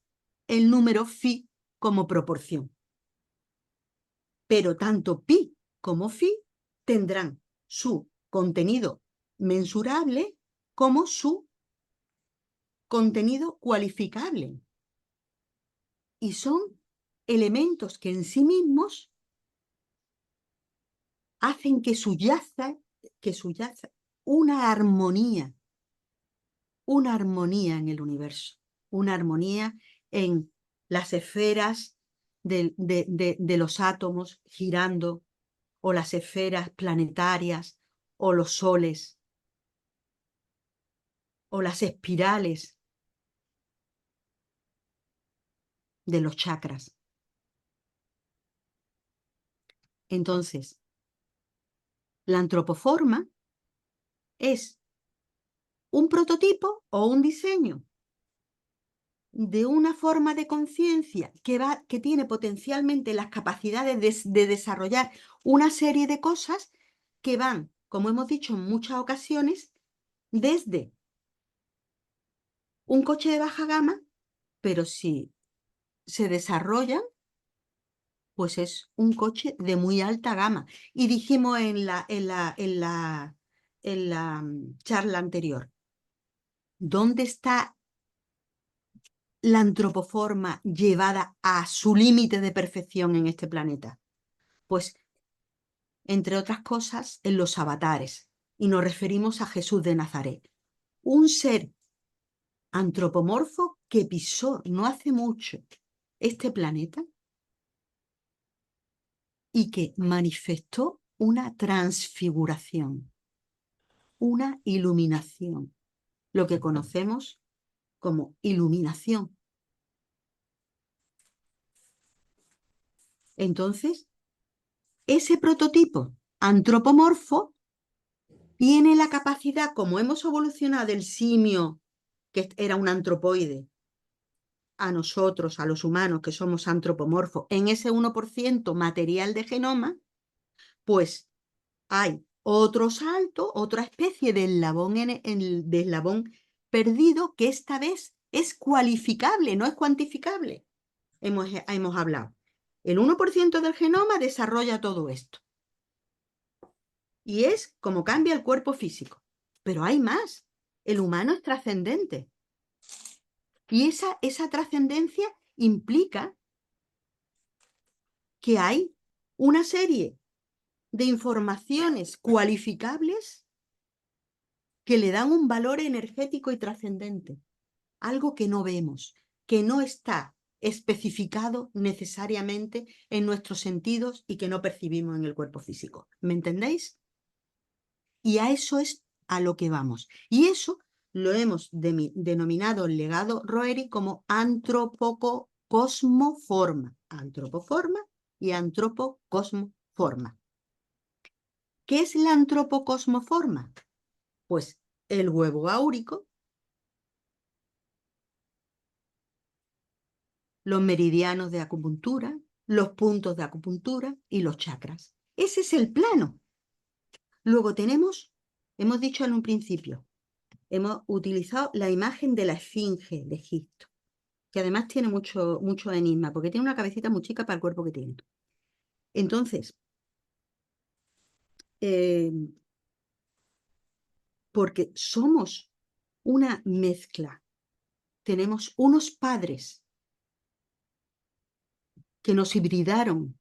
el número phi como proporción. Pero tanto pi como phi tendrán su contenido mensurable como su contenido cualificable. Y son elementos que en sí mismos hacen que subyaza una armonía en el universo, una armonía en las esferas de los átomos girando, o las esferas planetarias, o los soles, o las espirales de los chakras. Entonces, la antropoforma es un prototipo o un diseño de una forma de conciencia que tiene potencialmente las capacidades de desarrollar una serie de cosas que van, como hemos dicho en muchas ocasiones, desde un coche de baja gama, pero si se desarrollan, pues es un coche de muy alta gama. Y dijimos en la charla anterior, ¿dónde está la antropoforma llevada a su límite de perfección en este planeta? Pues, entre otras cosas, en los avatares. Y nos referimos a Jesús de Nazaret, un ser antropomorfo que pisó no hace mucho este planeta y que manifestó una transfiguración, una iluminación, lo que conocemos como iluminación. Entonces, ese prototipo antropomorfo tiene la capacidad, como hemos evolucionado del simio, que era un antropoide, a nosotros, a los humanos que somos antropomorfos, en ese 1% material de genoma, pues hay otro salto, otra especie de eslabón, de eslabón perdido que esta vez es cualificable, no es cuantificable. Hemos hablado. El 1% del genoma desarrolla todo esto. Y es como cambia el cuerpo físico. Pero hay más. El humano es trascendente. Y esa trascendencia implica que hay una serie de informaciones cualificables que le dan un valor energético y trascendente. Algo que no vemos, que no está especificado necesariamente en nuestros sentidos y que no percibimos en el cuerpo físico. ¿Me entendéis? Y a eso es a lo que vamos. Y eso lo hemos denominado el legado Roeri como antropocosmoforma. Antropoforma y antropocosmoforma. ¿Qué es la antropocosmoforma? Pues el huevo áurico, los meridianos de acupuntura, los puntos de acupuntura y los chakras. Ese es el plano. Luego hemos dicho en un principio, hemos utilizado la imagen de la esfinge de Egipto, que además tiene mucho enigma, porque tiene una cabecita muy chica para el cuerpo que tiene. Entonces, porque somos una mezcla, tenemos unos padres que nos hibridaron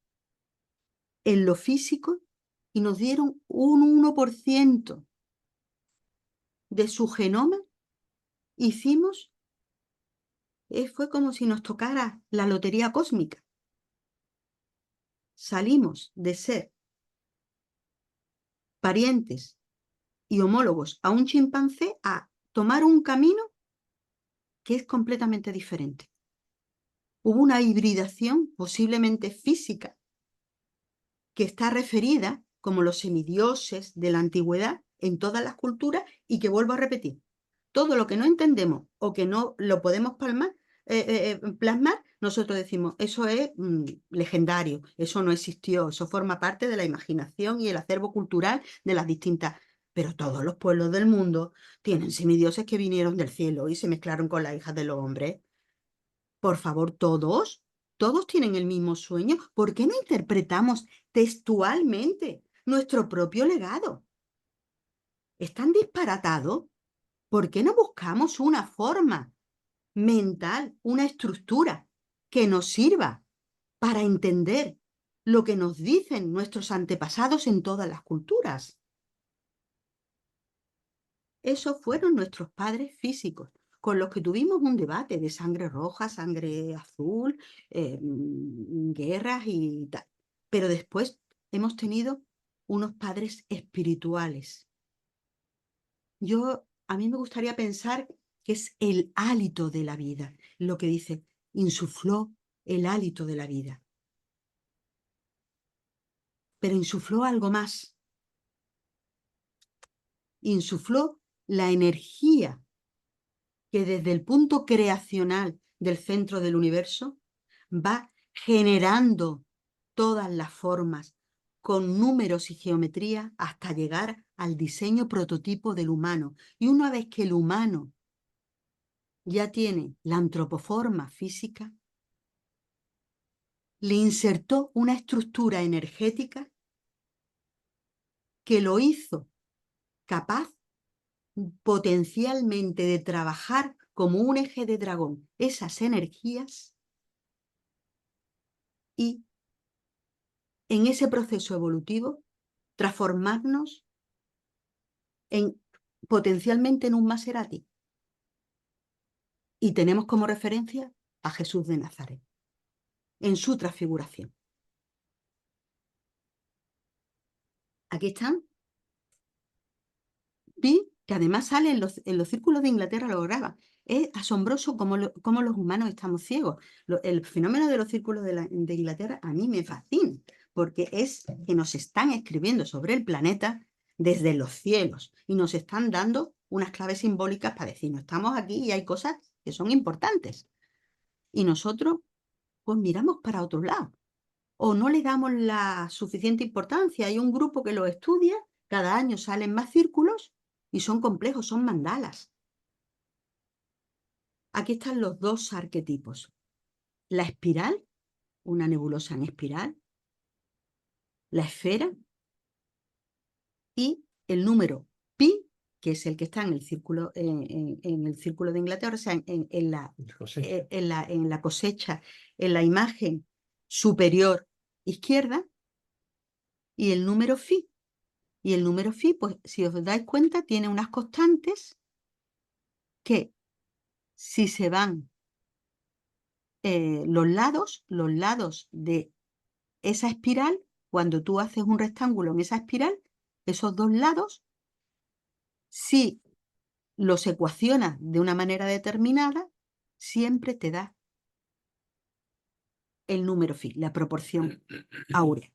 en lo físico y nos dieron un 1% de su genoma, fue como si nos tocara la lotería cósmica. Salimos de ser parientes y homólogos a un chimpancé a tomar un camino que es completamente diferente. Hubo una hibridación posiblemente física que está referida como los semidioses de la antigüedad en todas las culturas y que vuelvo a repetir. Todo lo que no entendemos o que no lo podemos plasmar, nosotros decimos, eso es legendario, eso no existió, eso forma parte de la imaginación y el acervo cultural de las distintas. Pero todos los pueblos del mundo tienen semidioses que vinieron del cielo y se mezclaron con las hijas de los hombres. Por favor, todos tienen el mismo sueño. ¿Por qué no interpretamos textualmente nuestro propio legado? ¿Es tan disparatado? ¿Por qué no buscamos una forma mental, una estructura que nos sirva para entender lo que nos dicen nuestros antepasados en todas las culturas? Esos fueron nuestros padres físicos, con los que tuvimos un debate de sangre roja, sangre azul, guerras y tal. Pero después hemos tenido unos padres espirituales. A mí me gustaría pensar que es el hálito de la vida, lo que dice, insufló el hálito de la vida. Pero insufló algo más. Insufló la energía que desde el punto creacional del centro del universo va generando todas las formas con números y geometría hasta llegar al diseño prototipo del humano. Y una vez que el humano ya tiene la antropoforma física, le insertó una estructura energética que lo hizo capaz potencialmente de trabajar como un eje de dragón esas energías y en ese proceso evolutivo transformarnos potencialmente en un Maserati. Y tenemos como referencia a Jesús de Nazaret en su transfiguración. Aquí están. Vi que además sale en los círculos de Inglaterra, lo graba. Es asombroso cómo los humanos estamos ciegos. El fenómeno de los círculos de Inglaterra a mí me fascina, porque es que nos están escribiendo sobre el planeta desde los cielos y nos están dando unas claves simbólicas para decirnos, estamos aquí y hay cosas que son importantes. y nosotros pues miramos para otro lado o no le damos la suficiente importancia. Hay un grupo que lo estudia, cada año salen más círculos y son complejos, son mandalas. Aquí están los dos arquetipos. La espiral, una nebulosa en espiral, la esfera y el número pi, que es el que está en el círculo, en el círculo de Inglaterra, o sea, en la cosecha, en la imagen superior izquierda, y el número phi. Y el número phi, pues si os dais cuenta, tiene unas constantes que si se van los lados de esa espiral, cuando tú haces un rectángulo en esa espiral, esos dos lados, si los ecuacionas de una manera determinada, siempre te da el número phi, la proporción áurea.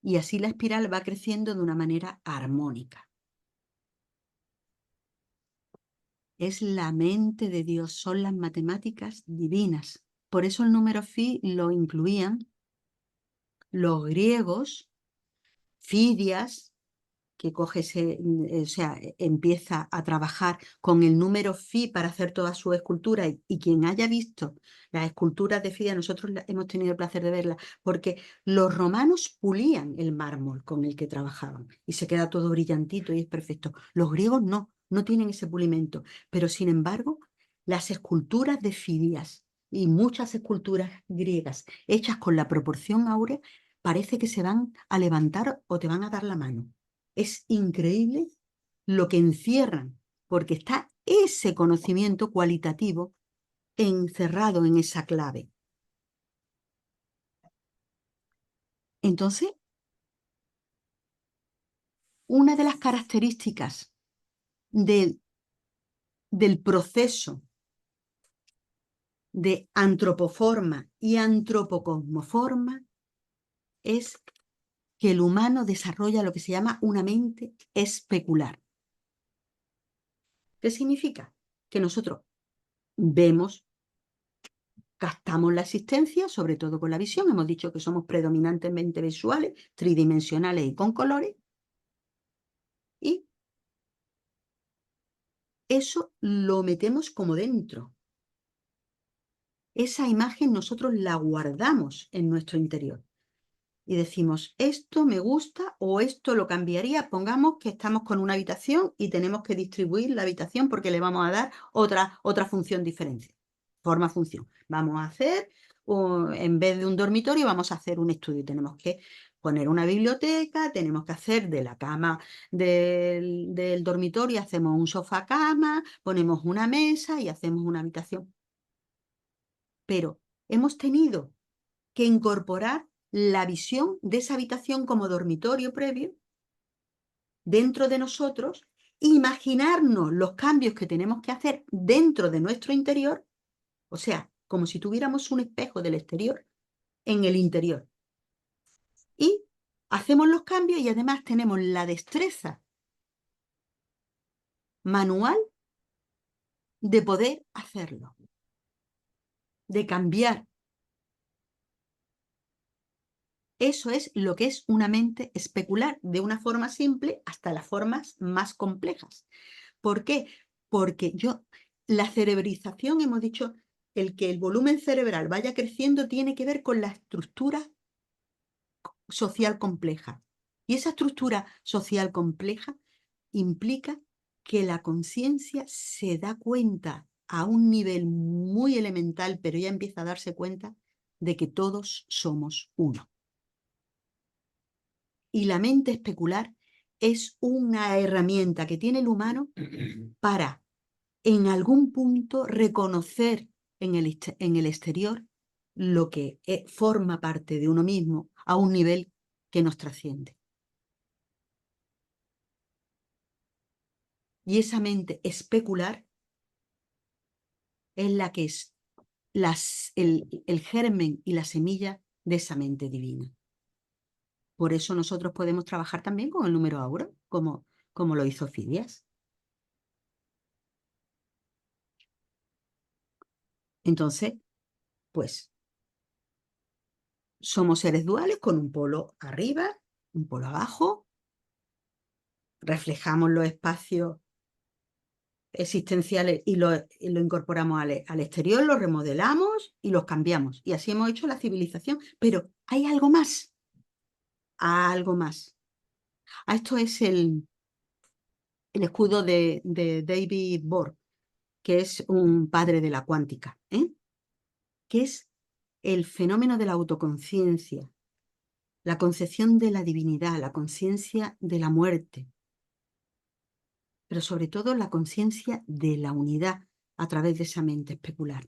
Y así la espiral va creciendo de una manera armónica. Es la mente de Dios, son las matemáticas divinas. Por eso el número phi lo incluían los griegos, Fidias, que empieza a trabajar con el número phi para hacer todas sus esculturas, y quien haya visto las esculturas de Fidias, nosotros hemos tenido el placer de verlas, porque los romanos pulían el mármol con el que trabajaban y se queda todo brillantito y es perfecto. Los griegos no tienen ese pulimento, pero sin embargo, las esculturas de Fidias y muchas esculturas griegas hechas con la proporción áurea, parece que se van a levantar o te van a dar la mano. Es increíble lo que encierran, porque está ese conocimiento cualitativo encerrado en esa clave. Entonces, una de las características del proceso de antropoforma y antropocosmoforma es que el humano desarrolla lo que se llama una mente especular. ¿Qué significa? Que nosotros vemos, captamos la existencia, sobre todo con la visión. Hemos dicho que somos predominantemente visuales, tridimensionales y con colores. Y eso lo metemos como dentro. Esa imagen nosotros la guardamos en nuestro interior. Y decimos, esto me gusta o esto lo cambiaría. Pongamos que estamos con una habitación y tenemos que distribuir la habitación porque le vamos a dar otra función diferente. Forma-función. Vamos a hacer, en vez de un dormitorio, vamos a hacer un estudio. Tenemos que poner una biblioteca, tenemos que hacer de la cama del dormitorio, hacemos un sofá cama, ponemos una mesa y hacemos una habitación. Pero hemos tenido que incorporar la visión de esa habitación como dormitorio previo dentro de nosotros, imaginarnos los cambios que tenemos que hacer dentro de nuestro interior, o sea, como si tuviéramos un espejo del exterior en el interior. Y hacemos los cambios y además tenemos la destreza manual de poder hacerlo, de cambiar. Eso es lo que es una mente especular, de una forma simple hasta las formas más complejas. ¿Por qué? Porque la cerebrización, hemos dicho, el que el volumen cerebral vaya creciendo tiene que ver con la estructura social compleja. Y esa estructura social compleja implica que la conciencia se da cuenta a un nivel muy elemental, pero ya empieza a darse cuenta de que todos somos uno. Y la mente especular es una herramienta que tiene el humano para, en algún punto, reconocer en el exterior lo que forma parte de uno mismo a un nivel que nos trasciende. Y esa mente especular es la que es el germen y la semilla de esa mente divina. Por eso nosotros podemos trabajar también con el número áureo, como lo hizo Fidias. Entonces, Pues somos seres duales con un polo arriba, un polo abajo, reflejamos los espacios existenciales y lo incorporamos al exterior, los remodelamos y los cambiamos. Y así hemos hecho la civilización. Pero hay algo más. Algo más. Esto es el escudo de David Bohr, que es un padre de la cuántica, que es el fenómeno de la autoconciencia, la concepción de la divinidad, la conciencia de la muerte, pero sobre todo la conciencia de la unidad a través de esa mente especular.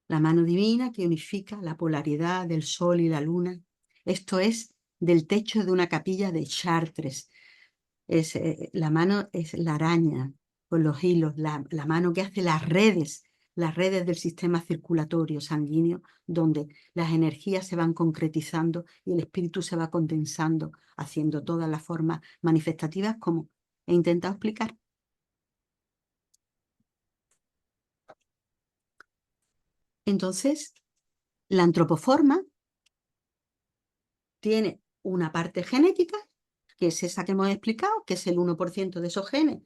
La mano divina que unifica la polaridad del sol y la luna. Esto es del techo de una capilla de Chartres. La mano es la araña con los hilos, la mano que hace las redes del sistema circulatorio sanguíneo, donde las energías se van concretizando y el espíritu se va condensando, haciendo todas las formas manifestativas como he intentado explicar. Entonces, la antropoforma tiene una parte genética, que es esa que hemos explicado, que es el 1% de esos genes,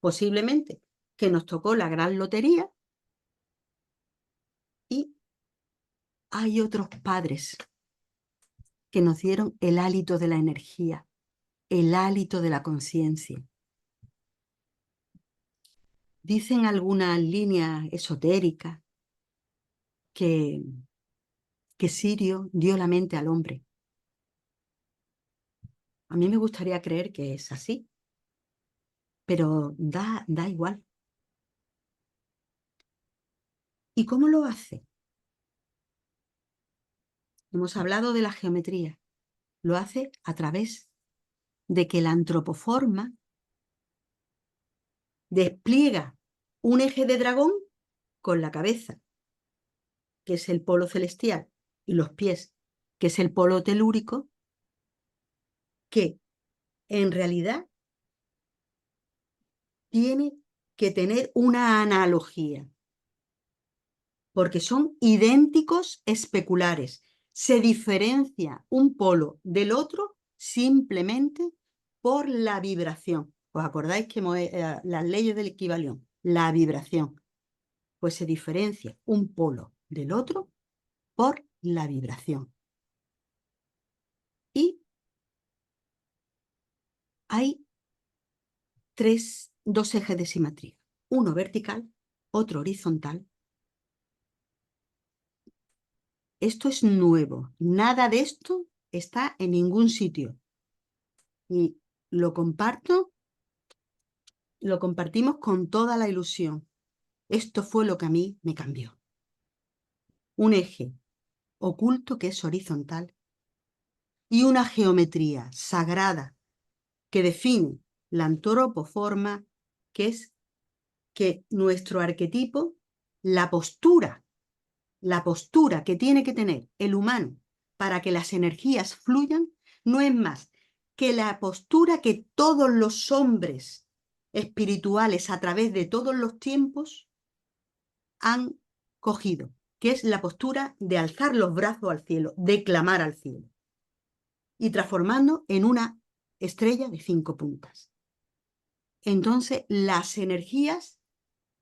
posiblemente, que nos tocó la gran lotería. Y hay otros padres que nos dieron el hálito de la energía, el hálito de la conciencia. Dicen algunas líneas esotéricas que Sirio dio la mente al hombre. A mí me gustaría creer que es así, pero da igual. ¿Y cómo lo hace? Hemos hablado de la geometría. Lo hace a través de que la antropoforma despliega un eje de dragón con la cabeza, que es el polo celestial, y los pies, que es el polo telúrico, que en realidad tiene que tener una analogía, porque son idénticos especulares. Se diferencia un polo del otro simplemente por la vibración. ¿Os acordáis que las leyes del equivalión? La vibración. Pues se diferencia un polo del otro por la vibración. Y hay dos ejes de simetría. Uno vertical, otro horizontal. Esto es nuevo. Nada de esto está en ningún sitio. Y lo compartimos con toda la ilusión. Esto fue lo que a mí me cambió. Un eje oculto que es horizontal y una geometría sagrada que define la antropoforma, que es que nuestro arquetipo, la postura que tiene que tener el humano para que las energías fluyan, no es más que la postura que todos los hombres espirituales a través de todos los tiempos han cogido, que es la postura de alzar los brazos al cielo, de clamar al cielo, y transformando en una estrella de 5 puntas. Entonces, las energías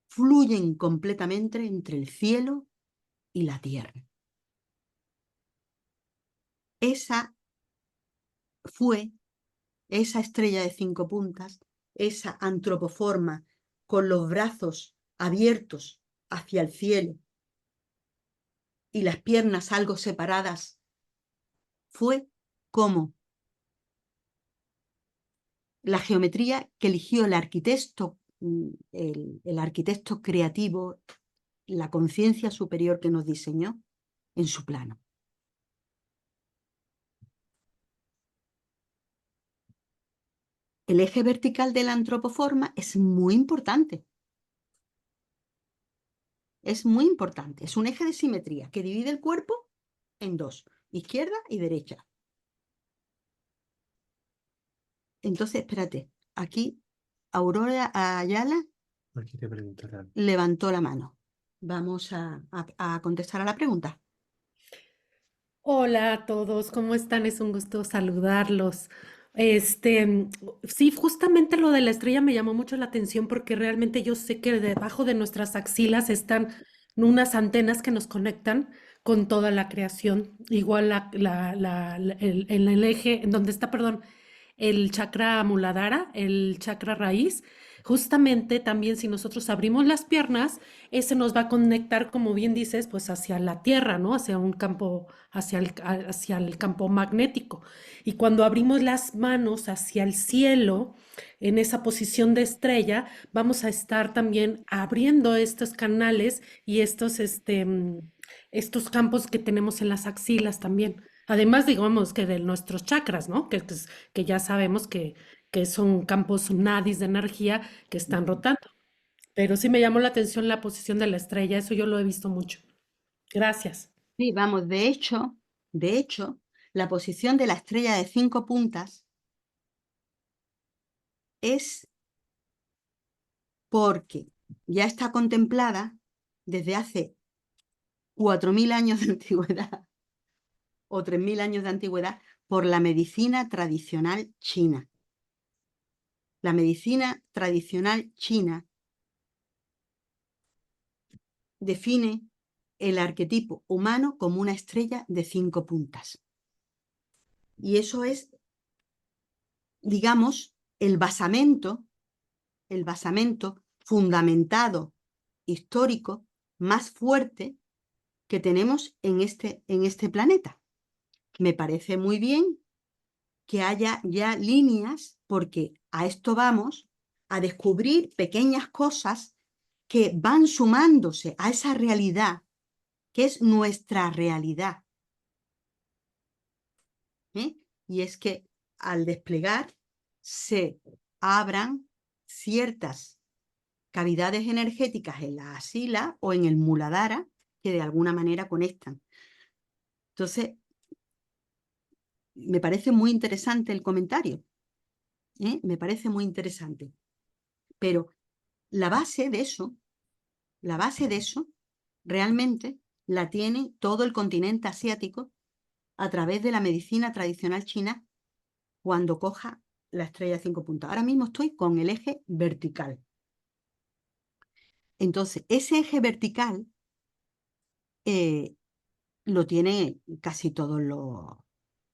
fluyen completamente entre el cielo y la tierra. Esa fue esa estrella de 5 puntas, esa antropoforma con los brazos abiertos hacia el cielo y las piernas algo separadas, fue como la geometría que eligió el arquitecto, el arquitecto creativo, la conciencia superior que nos diseñó en su plano. El eje vertical de la antropoforma es muy importante. Es muy importante. Es un eje de simetría que divide el cuerpo en dos, izquierda y derecha. Entonces, espérate, aquí Aurora Ayala Aquí te preguntarán. levantó la mano. vamos a contestar a la pregunta. Hola a todos, ¿cómo están? Es un gusto saludarlos. Sí, justamente lo de la estrella me llamó mucho la atención porque realmente yo sé que debajo de nuestras axilas están unas antenas que nos conectan con toda la creación. Igual en el eje, en donde está, perdón, el chakra muladhara, el chakra raíz. Justamente también si nosotros abrimos las piernas, ese nos va a conectar, como bien dices, pues hacia la tierra, ¿no? Hacia un campo, hacia el campo magnético. Y cuando abrimos las manos hacia el cielo, en esa posición de estrella, vamos a estar también abriendo estos canales y estos campos que tenemos en las axilas también. Además, digamos que de nuestros chakras, ¿no? Que ya sabemos que son campos nadis de energía que están rotando. Pero sí me llamó la atención la posición de la estrella, eso yo lo he visto mucho. Gracias. Sí, vamos, de hecho, la posición de la estrella de 5 puntas es porque ya está contemplada desde hace 4.000 años de antigüedad o 3.000 años de antigüedad por la medicina tradicional china. La medicina tradicional china define el arquetipo humano como una estrella de 5 puntas. Y eso es, digamos, el basamento fundamentado histórico más fuerte que tenemos en este planeta. Me parece muy bien que haya ya líneas, porque a esto vamos, a descubrir pequeñas cosas que van sumándose a esa realidad, que es nuestra realidad. Y es que al desplegar se abran ciertas cavidades energéticas en la asila o en el muladhara que de alguna manera conectan. Entonces, me parece muy interesante el comentario, me parece muy interesante. Pero la base de eso, realmente la tiene todo el continente asiático a través de la medicina tradicional china cuando coja la estrella de 5 puntas. Ahora mismo estoy con el eje vertical. Entonces, ese eje vertical lo tiene casi todos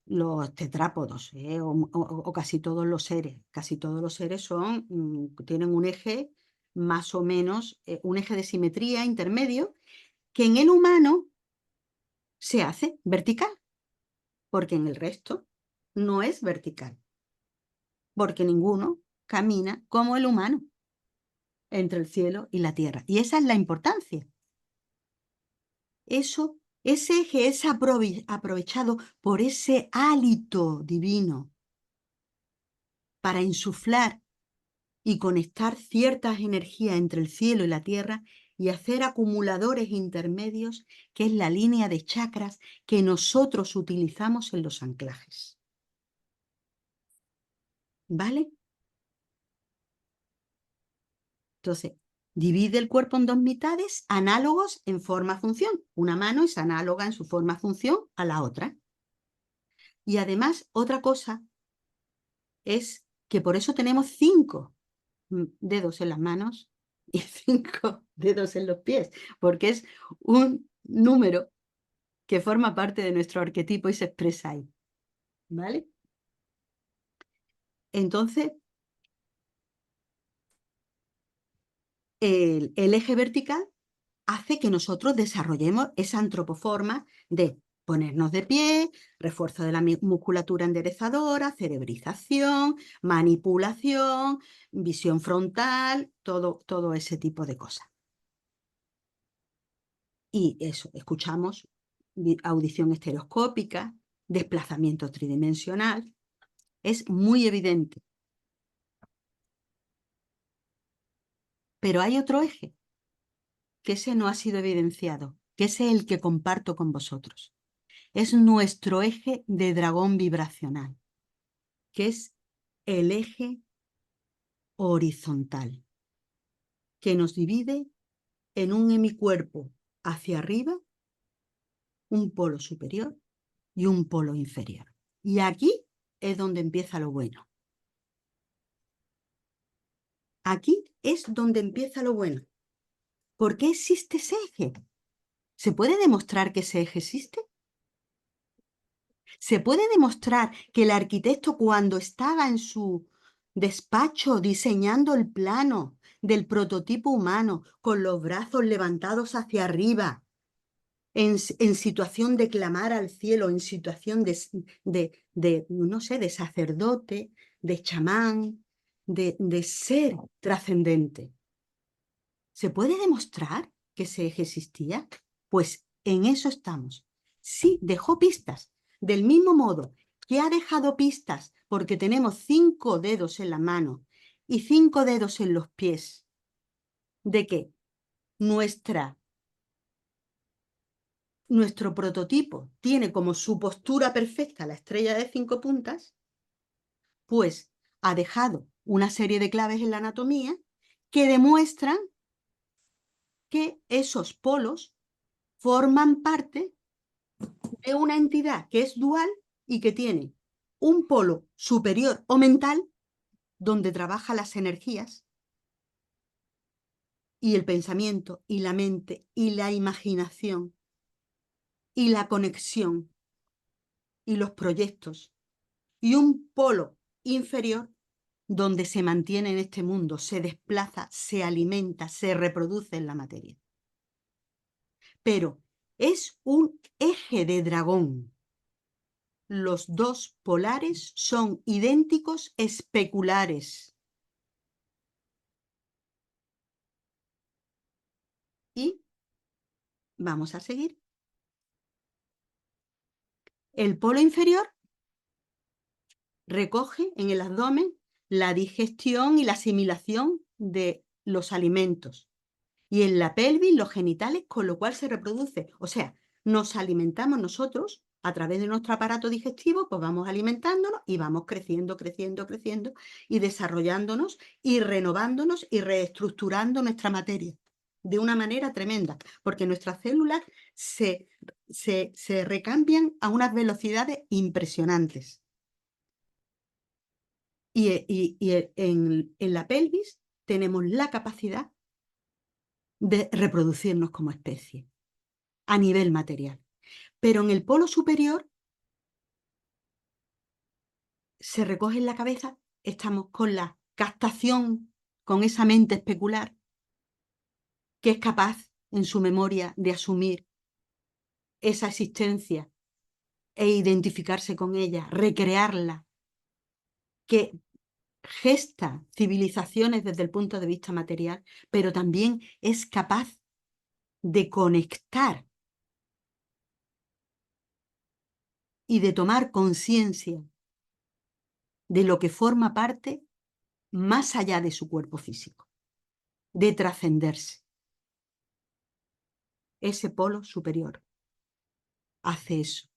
los tetrápodos, o casi todos los seres. Casi todos los seres tienen un eje más o menos, un eje de simetría intermedio, que en el humano se hace vertical, porque en el resto no es vertical, porque ninguno camina como el humano entre el cielo y la tierra. Y esa es la importancia. Ese eje es aprovechado por ese hálito divino para insuflar y conectar ciertas energías entre el cielo y la tierra y hacer acumuladores intermedios, que es la línea de chakras que nosotros utilizamos en los anclajes. ¿Vale? Entonces, divide el cuerpo en 2 mitades análogos en forma-función. Una mano es análoga en su forma-función a la otra. Y además, otra cosa es que por eso tenemos 5 dedos en las manos y 5 dedos en los pies, porque es un número que forma parte de nuestro arquetipo y se expresa ahí. ¿Vale? Entonces, el eje vertical hace que nosotros desarrollemos esa antropoforma de ponernos de pie, refuerzo de la musculatura enderezadora, cerebrización, manipulación, visión frontal, todo ese tipo de cosas. Y eso, escuchamos audición estereoscópica, desplazamiento tridimensional, es muy evidente. Pero hay otro eje, que ese no ha sido evidenciado, que ese es el que comparto con vosotros. Es nuestro eje de dragón vibracional, que es el eje horizontal, que nos divide en un hemicuerpo hacia arriba un polo superior y un polo inferior. Y aquí es donde empieza lo bueno. Aquí es donde empieza lo bueno. ¿Por qué existe ese eje? ¿Se puede demostrar que ese eje existe? ¿Se puede demostrar que el arquitecto, cuando estaba en su despacho diseñando el plano del prototipo humano, con los brazos levantados hacia arriba, en situación de clamar al cielo, en situación no sé, de sacerdote, de chamán, de ser trascendente? ¿Se puede demostrar que ese eje existía? Pues en eso estamos. Sí, dejó pistas. Del mismo modo que ha dejado pistas porque tenemos 5 dedos en la mano y 5 dedos en los pies, de que nuestro prototipo tiene como su postura perfecta la estrella de 5 puntas, pues ha dejado una serie de claves en la anatomía que demuestran que esos polos forman parte de una entidad que es dual y que tiene un polo superior o mental, donde trabaja las energías y el pensamiento y la mente y la imaginación y la conexión y los proyectos, y un polo inferior donde se mantiene en este mundo, se desplaza, se alimenta, se reproduce en la materia. Pero es un eje de dragón. Los dos polares son idénticos especulares. Y vamos a seguir. El polo inferior recoge en el abdomen la digestión y la asimilación de los alimentos. Y en la pelvis los genitales, con lo cual se reproduce. O sea, nos alimentamos nosotros a través de nuestro aparato digestivo, pues vamos alimentándonos y vamos creciendo, creciendo, creciendo y desarrollándonos y renovándonos y reestructurando nuestra materia de una manera tremenda, porque nuestras células se recambian a unas velocidades impresionantes. Y en la pelvis tenemos la capacidad de reproducirnos como especie a nivel material. Pero en el polo superior se recoge en la cabeza, estamos con la captación, con esa mente especular que es capaz en su memoria de asumir esa existencia e identificarse con ella, recrearla, que gesta civilizaciones desde el punto de vista material, pero también es capaz de conectar y de tomar conciencia de lo que forma parte más allá de su cuerpo físico, de trascenderse. Ese polo superior hace eso.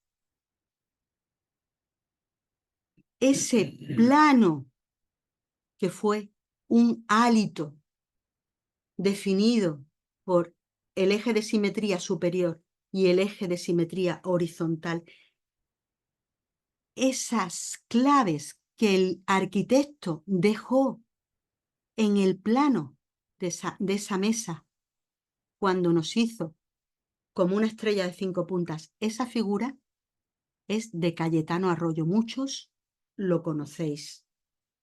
Ese plano que fue un hálito definido por el eje de simetría superior y el eje de simetría horizontal, esas claves que el arquitecto dejó en el plano de esa mesa cuando nos hizo como una estrella de 5 puntas, esa figura es de Cayetano Arroyo. Muchos lo conocéis.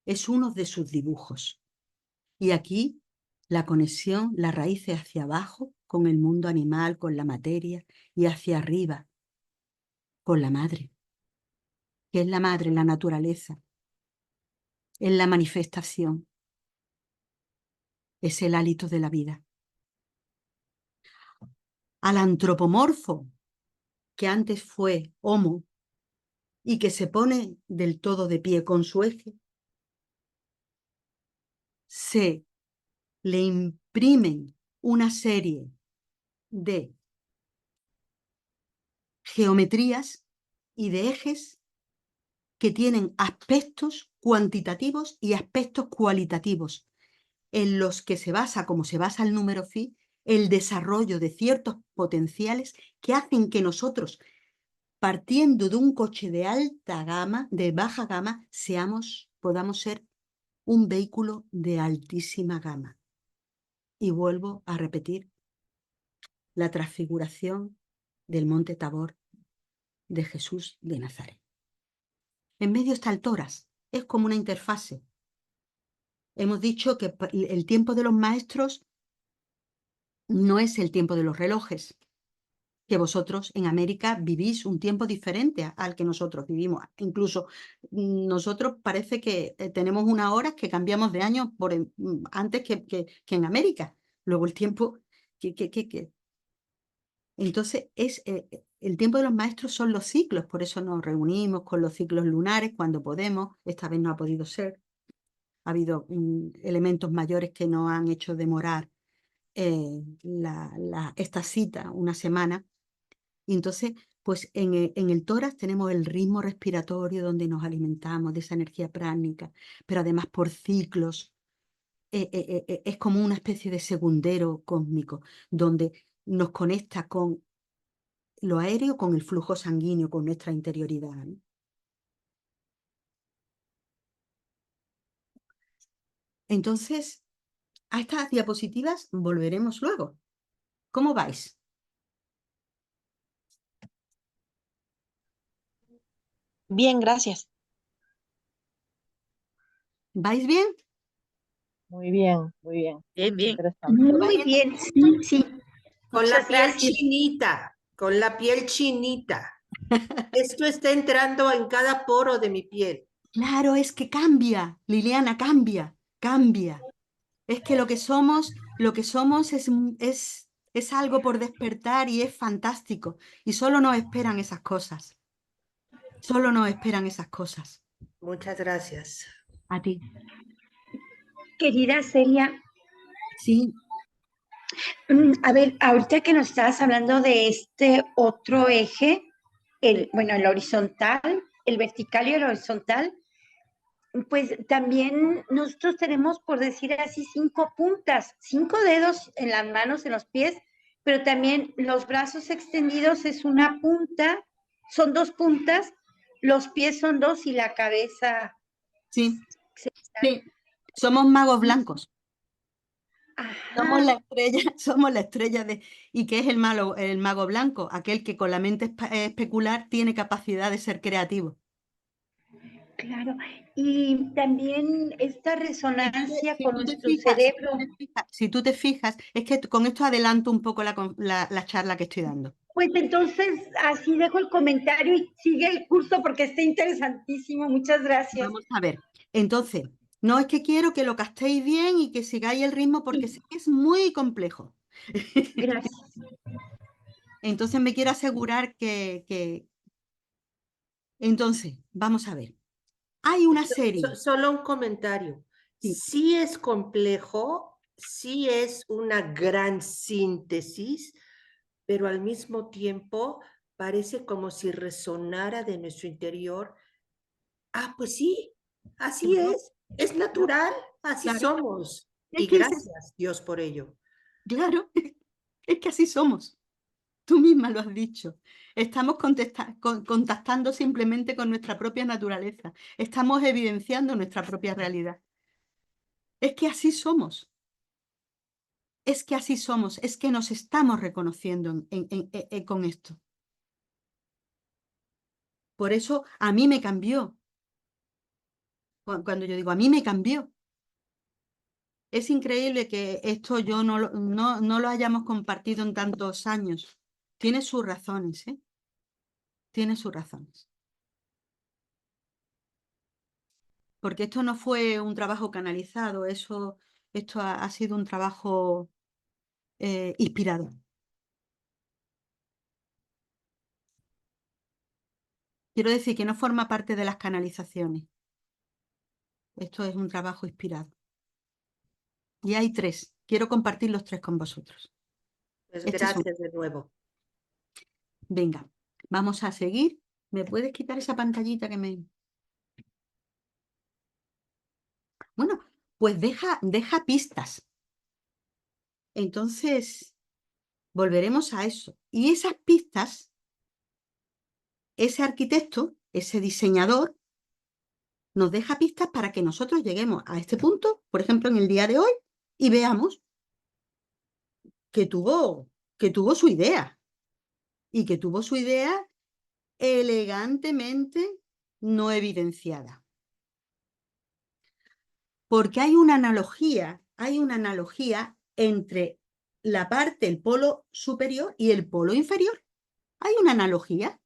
Es uno de sus dibujos. Y aquí la conexión, la raíz hacia abajo con el mundo animal, con la materia, y hacia arriba con la madre. ¿Qué es la madre? La naturaleza. Es la manifestación. Es el hálito de la vida. Al antropomorfo, que antes fue homo, y que se pone del todo de pie con su eje, se le imprimen una serie de geometrías y de ejes que tienen aspectos cuantitativos y aspectos cualitativos, en los que se basa, como se basa el número phi, el desarrollo de ciertos potenciales que hacen que nosotros, partiendo de un coche de alta gama, de baja gama, podamos ser un vehículo de altísima gama. Y vuelvo a repetir la transfiguración del monte Tabor de Jesús de Nazaret. En medio está el Toras, es como una interfase. Hemos dicho que el tiempo de los maestros no es el tiempo de los relojes, que vosotros en América vivís un tiempo diferente al que nosotros vivimos. Incluso nosotros parece que tenemos unas horas que cambiamos de año antes que en América. Luego el tiempo... Entonces, el tiempo de los maestros son los ciclos, por eso nos reunimos con los ciclos lunares cuando podemos. Esta vez no ha podido ser. Ha habido elementos mayores que nos han hecho demorar esta cita una semana. Y entonces, pues en el tórax tenemos el ritmo respiratorio donde nos alimentamos de esa energía pránica, pero además por ciclos. Es como una especie de segundero cósmico donde nos conecta con lo aéreo, con el flujo sanguíneo, con nuestra interioridad, ¿no? Entonces, a estas diapositivas volveremos luego. ¿Cómo vais? Bien, gracias. ¿Vais bien? Muy bien, muy bien. Bien, bien. Interesante. Muy bien, sí, sí. Con la Muchas piel gracias. chinita, con la piel chinita. Esto está entrando en cada poro de mi piel. Claro, es que cambia, Liliana, cambia, cambia. Es que lo que somos es algo por despertar y es fantástico. Y solo nos esperan esas cosas. Solo nos esperan esas cosas. Muchas gracias. A ti. Querida Celia, Sí, a ver, ahorita que nos estabas hablando de este otro eje, el horizontal, el vertical y el horizontal, pues también nosotros tenemos, por decir así, 5 puntas, 5 dedos en las manos, en los pies, pero también los brazos extendidos es una punta, son 2 puntas, los pies son 2 y la cabeza. sí, sí. Somos magos blancos. Somos Ajá, la estrella, somos la estrella de... ¿Y qué es el mago blanco? Aquel que con la mente especular tiene capacidad de ser creativo. claro. Y también esta resonancia con nuestro Si cerebro. tú te fijas, es que con esto adelanto un poco la charla que estoy dando. Pues entonces, así dejo el comentario y sigue el curso porque está interesantísimo. Muchas gracias. Vamos a ver. Entonces, no es que quiero que lo captéis bien y que sigáis el ritmo porque sé que es muy complejo. Gracias. Entonces me quiero asegurar Entonces, vamos a ver. Hay una serie. Solo un comentario. Sí. Sí es complejo, sí es una gran síntesis, pero al mismo tiempo parece como si resonara de nuestro interior. Ah, pues sí, así Claro, es natural, así claro. somos. Es Y que gracias, Dios, por ello. claro, es que así somos. Tú misma lo has dicho. Estamos contactando simplemente con nuestra propia naturaleza. Estamos evidenciando nuestra propia realidad. Es que así somos. Es que así somos. Es que nos estamos reconociendo con esto. Por eso a mí me cambió. Cuando yo digo a mí me cambió. Es increíble que esto yo no lo hayamos compartido en tantos años. Tiene sus razones, ¿eh? Tiene sus razones. Porque esto no fue un trabajo canalizado, esto ha sido un trabajo inspirado. Quiero decir que no forma parte de las canalizaciones. Esto es un trabajo inspirado. Y hay 3. Quiero compartir los 3 con vosotros. Pues Este es gracias de nuevo. Venga, vamos a seguir. ¿Me puedes quitar esa pantallita que me... Bueno, pues deja pistas. Entonces, Volveremos a eso. Y esas pistas, ese arquitecto, ese diseñador, nos deja pistas para que nosotros lleguemos a este punto, por ejemplo, en el día de hoy, y veamos que tuvo su idea. Y que tuvo su idea elegantemente no evidenciada. Porque hay una analogía entre la parte, el polo superior y el polo inferior. Hay una analogía.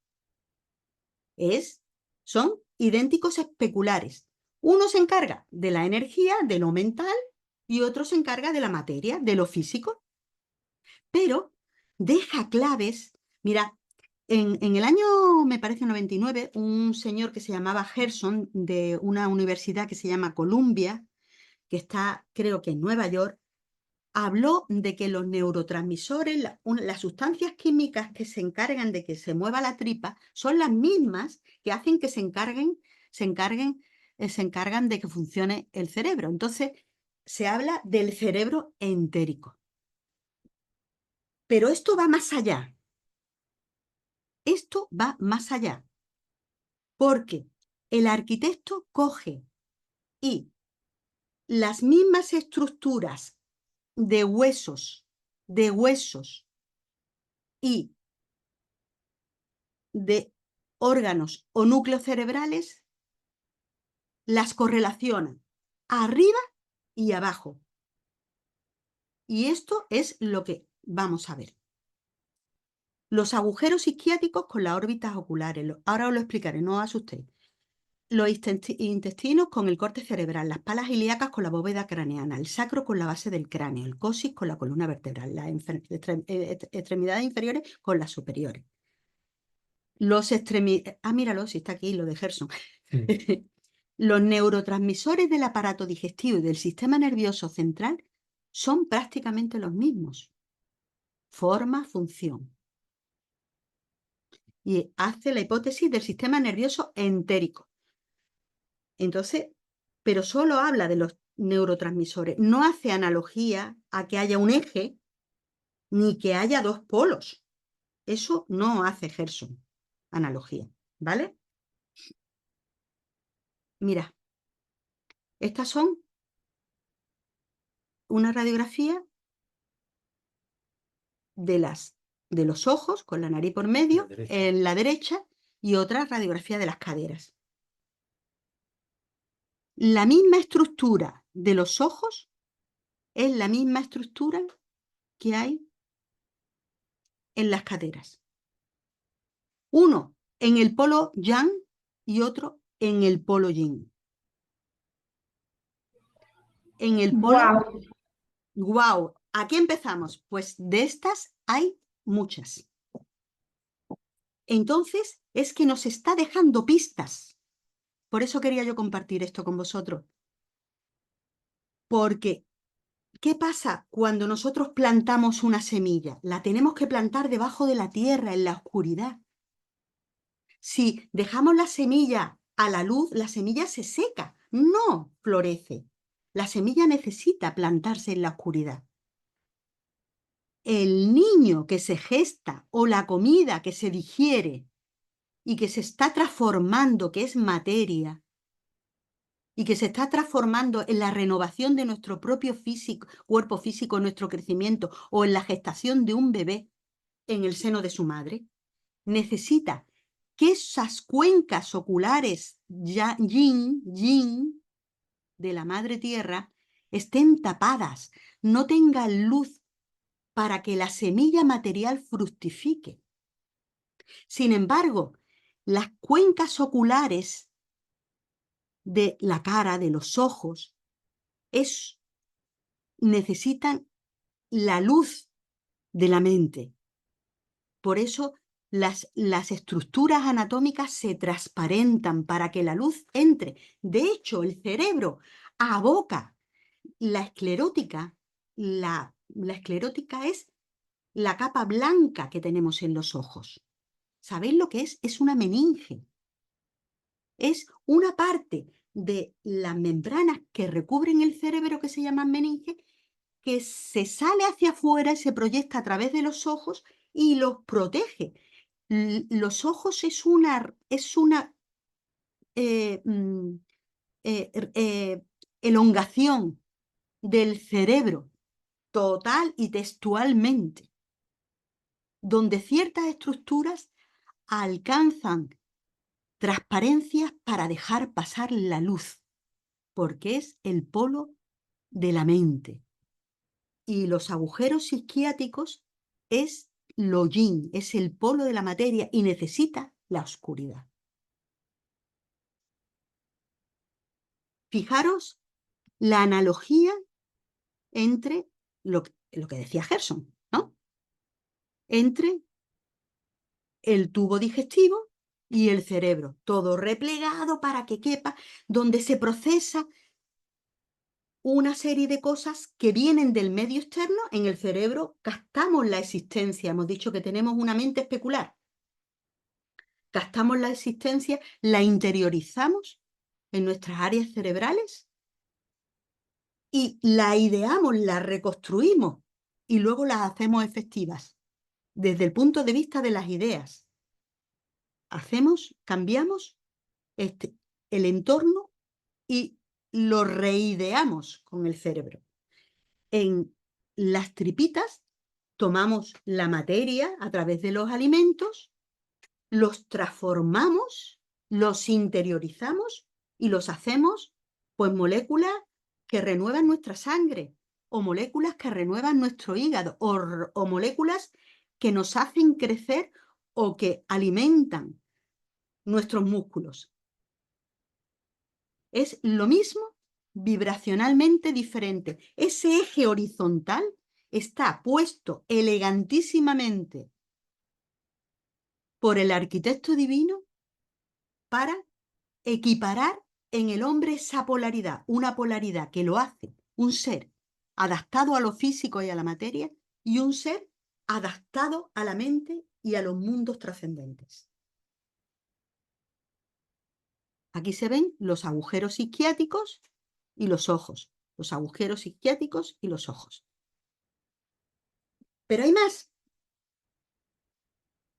Son idénticos especulares. Uno se encarga de la energía, de lo mental, y otro se encarga de la materia, de lo físico. Pero deja claves. Mira, en el año, me parece, 99, un señor que se llamaba Gerson, de una universidad que se llama Columbia, que está, creo que en Nueva York, habló de que los neurotransmisores, las sustancias químicas que se encargan de que se mueva la tripa, son las mismas que hacen que se encargan de que funcione el cerebro. Entonces, se habla del cerebro entérico. Pero esto va más allá. Esto va más allá. Porque el arquitecto coge y las mismas estructuras de huesos y de órganos o núcleos cerebrales, las correlaciona arriba y abajo. Y esto es lo que vamos a ver. Los agujeros isquiáticos con las órbitas oculares. Ahora os lo explicaré, no os asustéis. Los intestinos con el corte cerebral, las palas ilíacas con la bóveda craneana, el sacro con la base del cráneo, el coxis con la columna vertebral, las extremidades inferiores con las superiores. Míralo, si está aquí lo de Gerson. Los neurotransmisores del aparato digestivo y del sistema nervioso central son prácticamente los mismos. Forma, función. Y hace la hipótesis del sistema nervioso entérico. Entonces, pero solo habla de los neurotransmisores. No hace analogía a que haya un eje ni que haya dos polos. Eso no hace Gerson. Analogía, ¿vale? Mira, estas son una radiografía de los ojos, con la nariz por medio, en la derecha, y otra radiografía de las caderas. La misma estructura de los ojos es la misma estructura que hay en las caderas. Uno en el polo yang y otro en el polo yin. En el polo... ¡Guau! ¿A qué empezamos? Pues de estas hay muchas. Entonces, es que nos está dejando pistas. Por eso quería yo compartir esto con vosotros. Porque, ¿qué pasa cuando nosotros plantamos una semilla? La tenemos que plantar debajo de la tierra, en la oscuridad. Si dejamos la semilla a la luz, la semilla se seca, no florece. La semilla necesita plantarse en la oscuridad. El niño que se gesta o la comida que se digiere y que se está transformando, que es materia, y que se está transformando en la renovación de nuestro propio cuerpo físico, en nuestro crecimiento, o en la gestación de un bebé en el seno de su madre, necesita que esas cuencas oculares yin de la madre tierra estén tapadas, no tengan luz, para que la semilla material fructifique. Sin embargo, las cuencas oculares de la cara, de los ojos, necesitan la luz de la mente. Por eso las estructuras anatómicas se transparentan para que la luz entre. De hecho, el cerebro aboca la esclerótica. La esclerótica es la capa blanca que tenemos en los ojos. ¿Sabéis lo que es? Es una meninge. Es una parte de las membranas que recubren el cerebro, que se llaman meninge, que se sale hacia afuera y se proyecta a través de los ojos y los protege. Los ojos es una elongación del cerebro total y textualmente, donde ciertas estructuras alcanzan transparencias para dejar pasar la luz, porque es el polo de la mente. Y los agujeros isquiáticos es lo yin, es el polo de la materia y necesita la oscuridad. Fijaros la analogía entre lo que decía Gerson, ¿no? Entre el tubo digestivo y el cerebro, todo replegado para que quepa, donde se procesa una serie de cosas que vienen del medio externo. En el cerebro captamos la existencia, hemos dicho que tenemos una mente especular. Captamos la existencia, la interiorizamos en nuestras áreas cerebrales y la ideamos, la reconstruimos y luego las hacemos efectivas desde el punto de vista de las ideas. Cambiamos el entorno y lo reideamos con el cerebro. En las tripitas tomamos la materia a través de los alimentos, los transformamos, los interiorizamos y los hacemos pues moléculas que renuevan nuestra sangre o moléculas que renuevan nuestro hígado o moléculas que nos hacen crecer o que alimentan nuestros músculos. Es lo mismo, vibracionalmente diferente. Ese eje horizontal está puesto elegantísimamente por el arquitecto divino para equiparar en el hombre esa polaridad, una polaridad que lo hace un ser adaptado a lo físico y a la materia y un ser adaptado a la mente y a los mundos trascendentes. Aquí se ven los agujeros isquiáticos y los ojos, los agujeros isquiáticos y los ojos. Pero hay más.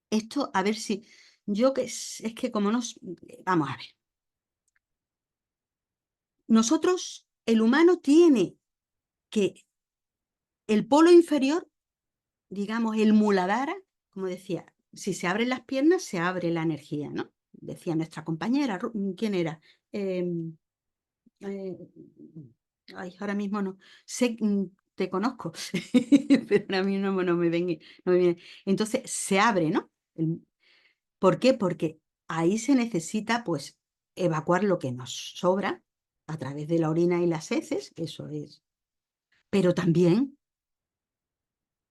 Esto, a ver si, yo que es que como nos, vamos a ver. Nosotros, el humano tiene que el polo inferior, digamos, el muladhara, como decía, si se abren las piernas, se abre la energía, ¿no? Decía nuestra compañera, ¿quién era? Ay, ahora mismo no. Sé, te conozco, pero a mí no me viene. Entonces, se abre, ¿no? ¿Por qué? Porque ahí se necesita, pues, evacuar lo que nos sobra a través de la orina y las heces, eso es. Pero también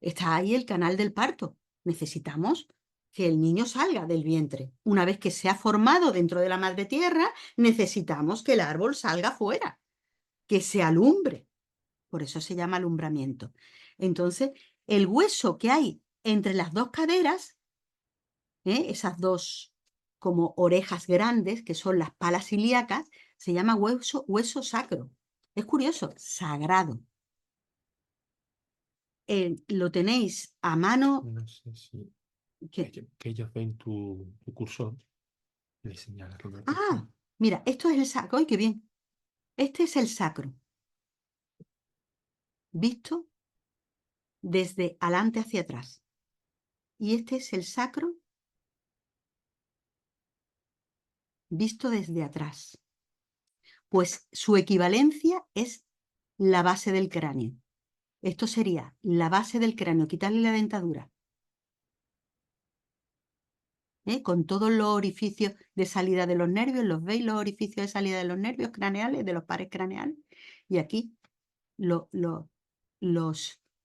está ahí el canal del parto. Necesitamos que el niño salga del vientre. Una vez que se ha formado dentro de la madre tierra, necesitamos que el árbol salga fuera, que se alumbre. Por eso se llama alumbramiento. Entonces, el hueso que hay entre las dos caderas, esas dos como orejas grandes, que son las palas ilíacas, se llama hueso sacro. Es curioso, sagrado. Lo tenéis a mano. No sé si ¿Qué? que ellos ven tu cursor, le señalas. Ah, mira, esto es el sacro. ¡Ay, qué bien! Este es el sacro. Visto desde adelante hacia atrás. Y este es el sacro visto desde atrás. Pues su equivalencia es la base del cráneo. Esto sería la base del cráneo, quitarle la dentadura. Con todos los orificios de salida de los nervios, los veis los orificios de salida de los nervios craneales, de los pares craneales. Y aquí los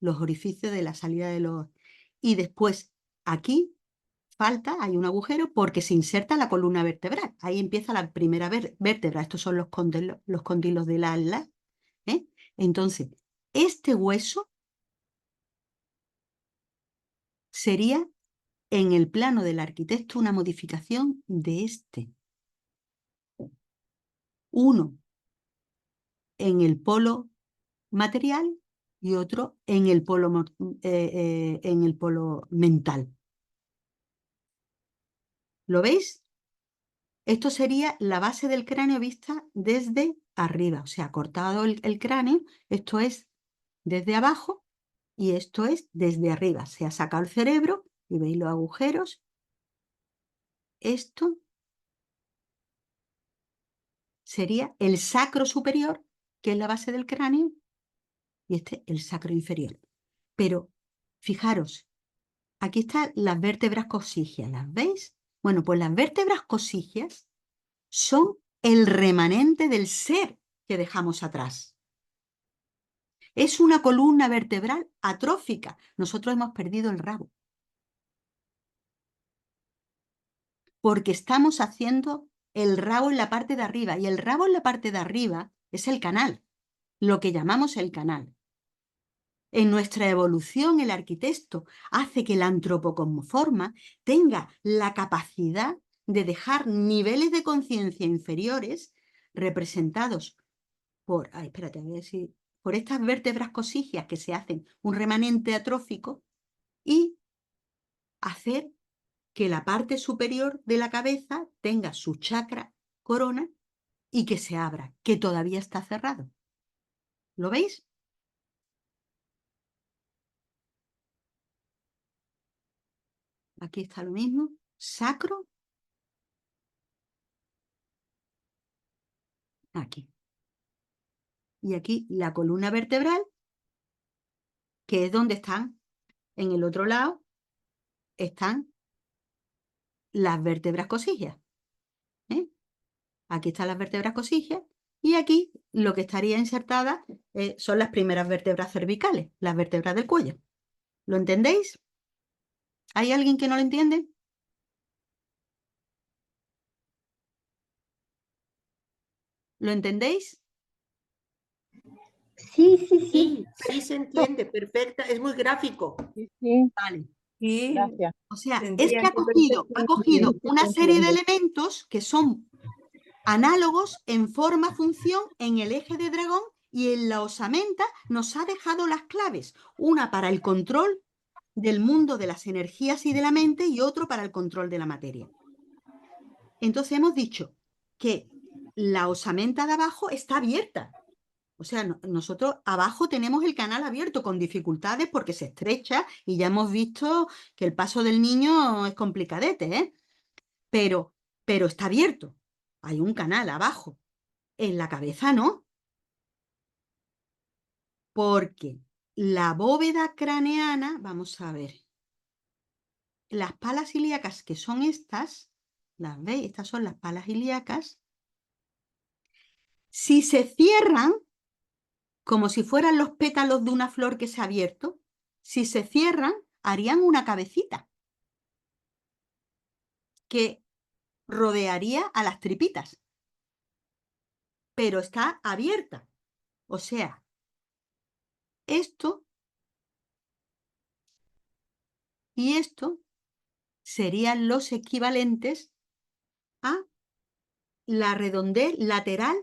orificios de la salida de los... Y después aquí hay un agujero porque se inserta la columna vertebral. Ahí empieza la primera vértebra. Estos son los condilos del ala. Entonces, este hueso sería en el plano del arquitecto una modificación de este. Uno en el polo material y otro en el polo mental. ¿Lo veis? Esto sería la base del cráneo vista desde arriba, o sea, cortado el cráneo, esto es desde abajo y esto es desde arriba. Se ha sacado el cerebro y veis los agujeros. Esto sería el sacro superior, que es la base del cráneo, y este el sacro inferior. Pero fijaros, aquí están las vértebras cosigias, ¿las veis? Bueno, pues las vértebras cosigias son el remanente del ser que dejamos atrás. Es una columna vertebral atrófica. Nosotros hemos perdido el rabo. Porque estamos haciendo el rabo en la parte de arriba. Y el rabo en la parte de arriba es el canal, lo que llamamos el canal. En nuestra evolución, el arquitecto hace que la antropocosmoforma tenga la capacidad de dejar niveles de conciencia inferiores representados por, espérate, a ver si, por estas vértebras cosigias que se hacen un remanente atrófico y hacer que la parte superior de la cabeza tenga su chakra corona y que se abra, que todavía está cerrado. ¿Lo veis? Aquí está lo mismo, sacro, aquí. Y aquí la columna vertebral, que es donde están, en el otro lado, están las vértebras cosigias. Aquí están las vértebras cosigias y aquí lo que estaría insertada son las primeras vértebras cervicales, las vértebras del cuello. ¿Lo entendéis? ¿Hay alguien que no lo entiende? ¿Lo entendéis? Sí, sí, sí. Sí, sí se entiende, perfecta, es muy gráfico. Sí, sí, Vale. Sí, gracias. O sea, se es que entiende ha cogido perfectamente. una serie de elementos que son análogos en forma-función en el eje de dragón y en la osamenta nos ha dejado las claves, una para el control del mundo de las energías y de la mente y otro para el control de la materia. Entonces hemos dicho que la osamenta de abajo está abierta. O sea, nosotros abajo tenemos el canal abierto con dificultades porque se estrecha y ya hemos visto que el paso del niño es complicadete, ¿eh? Pero está abierto. Hay un canal abajo. En la cabeza no. Porque la bóveda craneana, vamos a ver, las palas ilíacas que son estas, ¿las veis? Estas son las palas ilíacas. Si se cierran, como si fueran los pétalos de una flor que se ha abierto, si se cierran, harían una cabecita que rodearía a las tripitas. Pero está abierta. O sea, esto y esto serían los equivalentes a la redondez lateral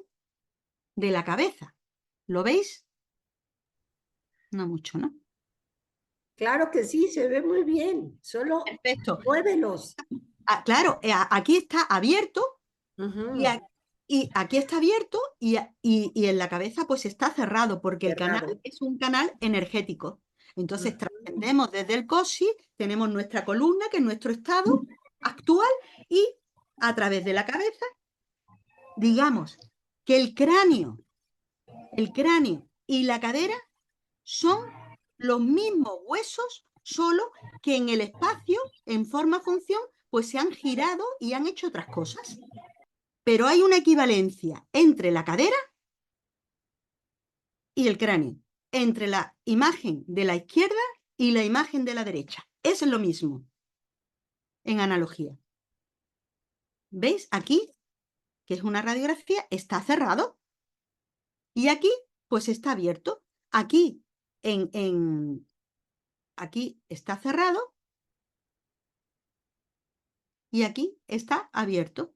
de la cabeza. ¿Lo veis? No mucho, ¿no? Claro que sí, se ve muy bien, solo Perfecto. muévelos. Claro, aquí está abierto Ujú, y aquí está abierto y en la cabeza pues está cerrado porque el cerrado. canal es un canal energético. Entonces Ujú. trascendemos desde el coxis, tenemos nuestra columna que es nuestro estado actual y a través de la cabeza, digamos que el cráneo y la cadera son los mismos huesos, solo que en el espacio, en forma-función, pues se han girado y han hecho otras cosas. Pero hay una equivalencia entre la cadera y el cráneo, entre la imagen de la izquierda y la imagen de la derecha. Es lo mismo en analogía. ¿Veis? Aquí, que es una radiografía, está cerrado. Y aquí, pues está abierto. Aquí, aquí está cerrado y aquí está abierto.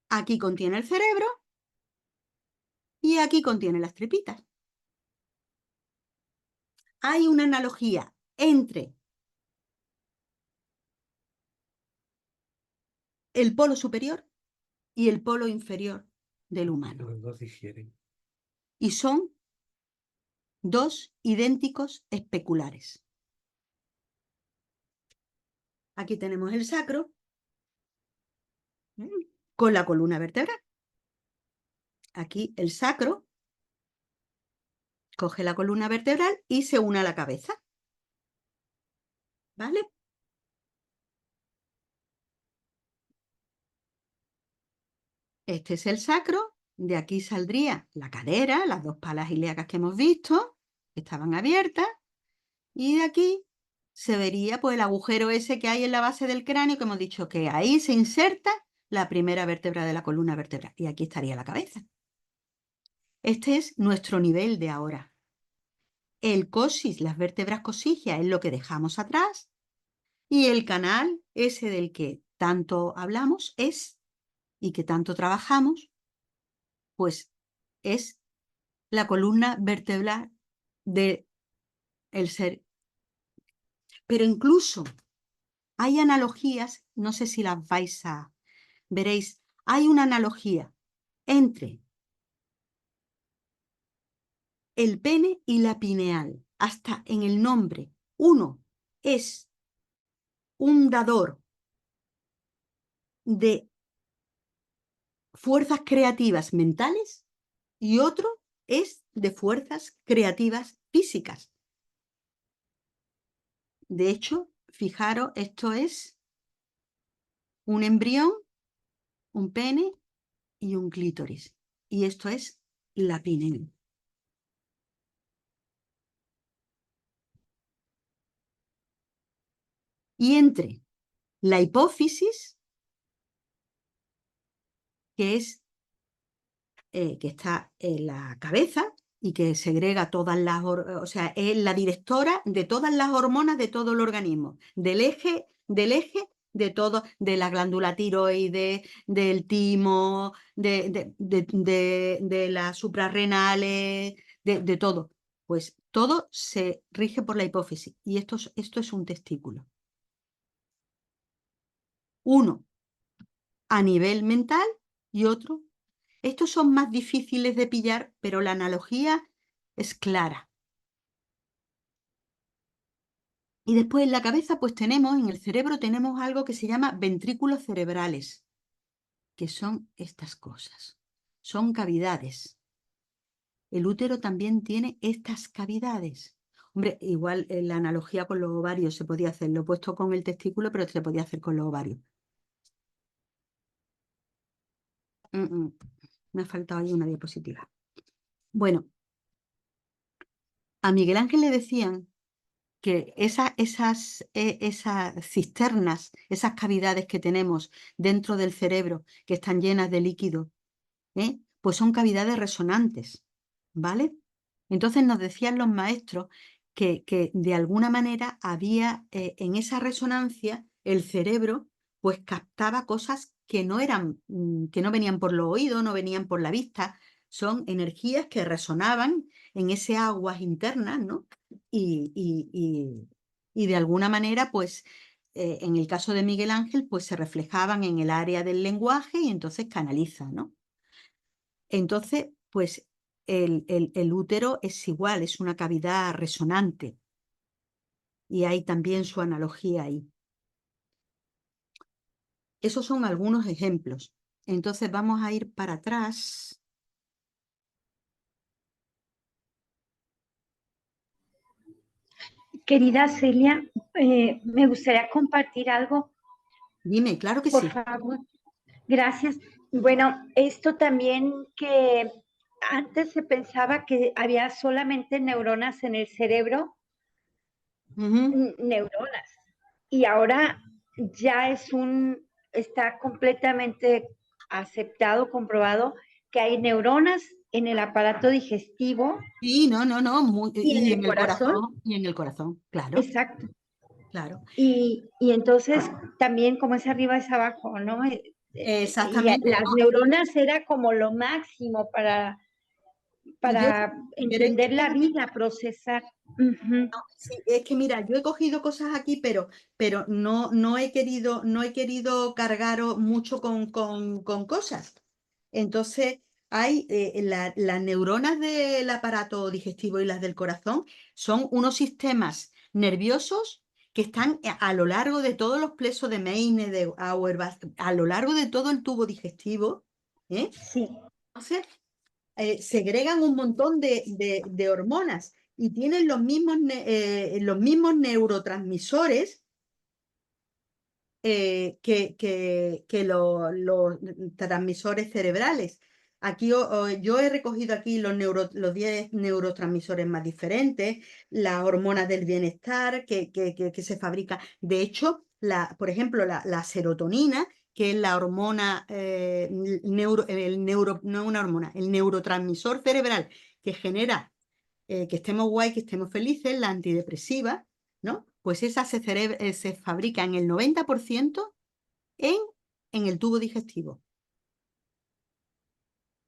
Aquí contiene el cerebro y aquí contiene las tripitas. hay una analogía entre el polo superior y el polo inferior del humano. Los dos digieren. Y son dos idénticos especulares. Aquí tenemos el sacro con la columna vertebral. Aquí el sacro coge la columna vertebral y se une a la cabeza. ¿Vale? Este es el sacro, de aquí saldría la cadera, las dos palas ilíacas que hemos visto, que estaban abiertas, y de aquí se vería pues el agujero ese que hay en la base del cráneo, que hemos dicho que ahí se inserta la primera vértebra de la columna vertebral, y aquí estaría la cabeza. Este es nuestro nivel de ahora. El coxis, las vértebras cosigias, es lo que dejamos atrás, y el canal, ese del que tanto hablamos, y que tanto trabajamos, pues es la columna vertebral del ser. Pero incluso hay analogías, no sé si las veréis, hay una analogía entre el pene y la pineal, hasta en el nombre. Uno es un dador de fuerzas creativas mentales y otro es de fuerzas creativas físicas. De hecho, fijaros, esto es un embrión, un pene y un clítoris. Y esto es la pineal. Y entre la hipófisis, que está en la cabeza y que segrega todas las, o sea, es la directora de todas las hormonas de todo el organismo, del eje de todo, de la glándula tiroides, del timo, de las suprarrenales, de todo. Pues todo se rige por la hipófisis y esto es un testículo. Uno a nivel mental y otro. Estos son más difíciles de pillar, pero la analogía es clara. Y después en la cabeza, pues en el cerebro tenemos algo que se llama ventrículos cerebrales, que son estas cosas. Son cavidades. El útero también tiene estas cavidades. Hombre, igual la analogía con los ovarios se podía hacer. Lo he puesto con el testículo, pero se podía hacer con los ovarios. Me ha faltado ahí una diapositiva. Bueno, a Miguel Ángel le decían que esas cisternas, esas cavidades que tenemos dentro del cerebro, que están llenas de líquido, pues son cavidades resonantes, ¿vale? Entonces nos decían los maestros que de alguna manera había en esa resonancia el cerebro pues captaba cosas que no venían por los oídos, no venían por la vista, son energías que resonaban en ese aguas internas, ¿no? Y de alguna manera, pues, en el caso de Miguel Ángel, pues se reflejaban en el área del lenguaje y entonces canaliza, ¿no? Entonces, pues, el útero es igual, es una cavidad resonante. Y hay también su analogía ahí. Esos son algunos ejemplos. Entonces vamos a ir para atrás. Querida Celia, me gustaría compartir algo. Dime, claro que Por sí. favor. Gracias. Bueno, esto también que antes se pensaba que había solamente neuronas en el cerebro, neuronas, y ahora ya está completamente aceptado, comprobado que hay neuronas en el aparato digestivo. Sí, no, y en el corazón. Y en el corazón, claro. Exacto. Claro. Y entonces también como es arriba es abajo, ¿no? Exactamente. Y las neuronas era como lo máximo para entender la vida, procesar. Ujú. Sí, es que mira, yo he cogido cosas aquí, pero no he querido cargaros mucho con cosas. Entonces, hay las neuronas del aparato digestivo y las del corazón son unos sistemas nerviosos que están a lo largo de todos los plexos de Meyne, de Auerbach, a lo largo de todo el tubo digestivo, ¿eh? Sí. Entonces, segregan un montón de hormonas y tienen los mismos neurotransmisores que los transmisores cerebrales. Aquí yo he recogido aquí los 10 neurotransmisores más diferentes, las hormonas del bienestar que se fabrican. De hecho, por ejemplo, la serotonina, que es la hormona, no es una hormona, el neurotransmisor cerebral que genera que estemos guay, que estemos felices, la antidepresiva, ¿no? Pues esa se fabrica en el 90% en el tubo digestivo.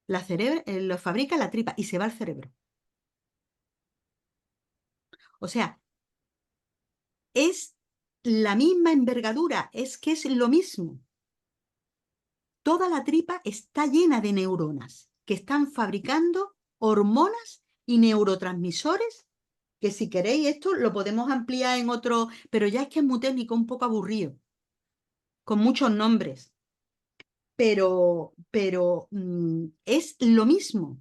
Lo fabrica la tripa y se va al cerebro. O sea, es la misma envergadura, es que es lo mismo. Toda la tripa está llena de neuronas que están fabricando hormonas y neurotransmisores que si queréis esto lo podemos ampliar en otro, pero ya es que es muy técnico, un poco aburrido, con muchos nombres. Pero es lo mismo.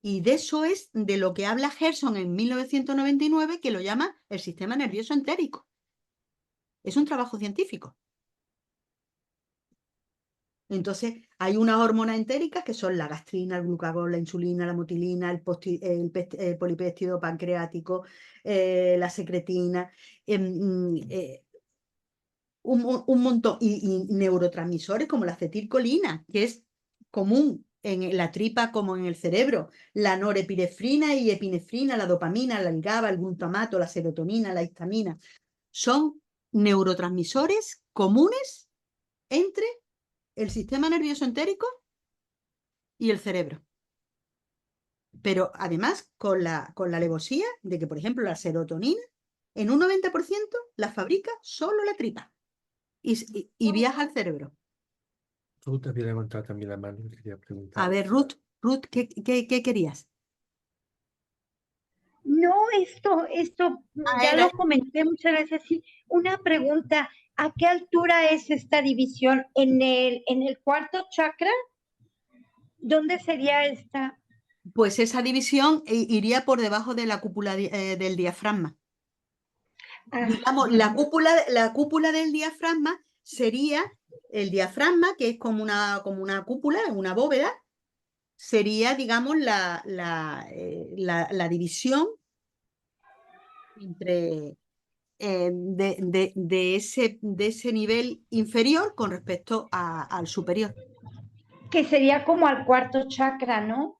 Y de eso es de lo que habla Gerson en 1999, que lo llama el sistema nervioso entérico. Es un trabajo científico. Entonces, hay unas hormonas entéricas que son la gastrina, el glucagón, la insulina, la mutilina, el polipéptido pancreático, la secretina, un montón, y neurotransmisores como la acetilcolina, que es común en la tripa como en el cerebro, la norepinefrina y epinefrina, la dopamina, la GABA, el glutamato, la serotonina, la histamina, son neurotransmisores comunes entre el sistema nervioso entérico y el cerebro. Pero además con la alevosía de que, por ejemplo, la serotonina en un 90% la fabrica solo la tripa y viaja al cerebro. Ruth había levantado también la mano y quería preguntar. A ver, Ruth, ¿qué querías? No, esto ya Era, lo comenté muchas veces. Sí. Una pregunta, ¿a qué altura es esta división? ¿En el cuarto chakra? ¿Dónde sería esta? pues esa división iría por debajo de la cúpula del diafragma. Ah, Digamos, la cúpula del diafragma sería el diafragma, que es como una cúpula, una bóveda, sería, digamos, la división entre de ese nivel inferior con respecto al superior. que sería como al cuarto chakra, ¿no?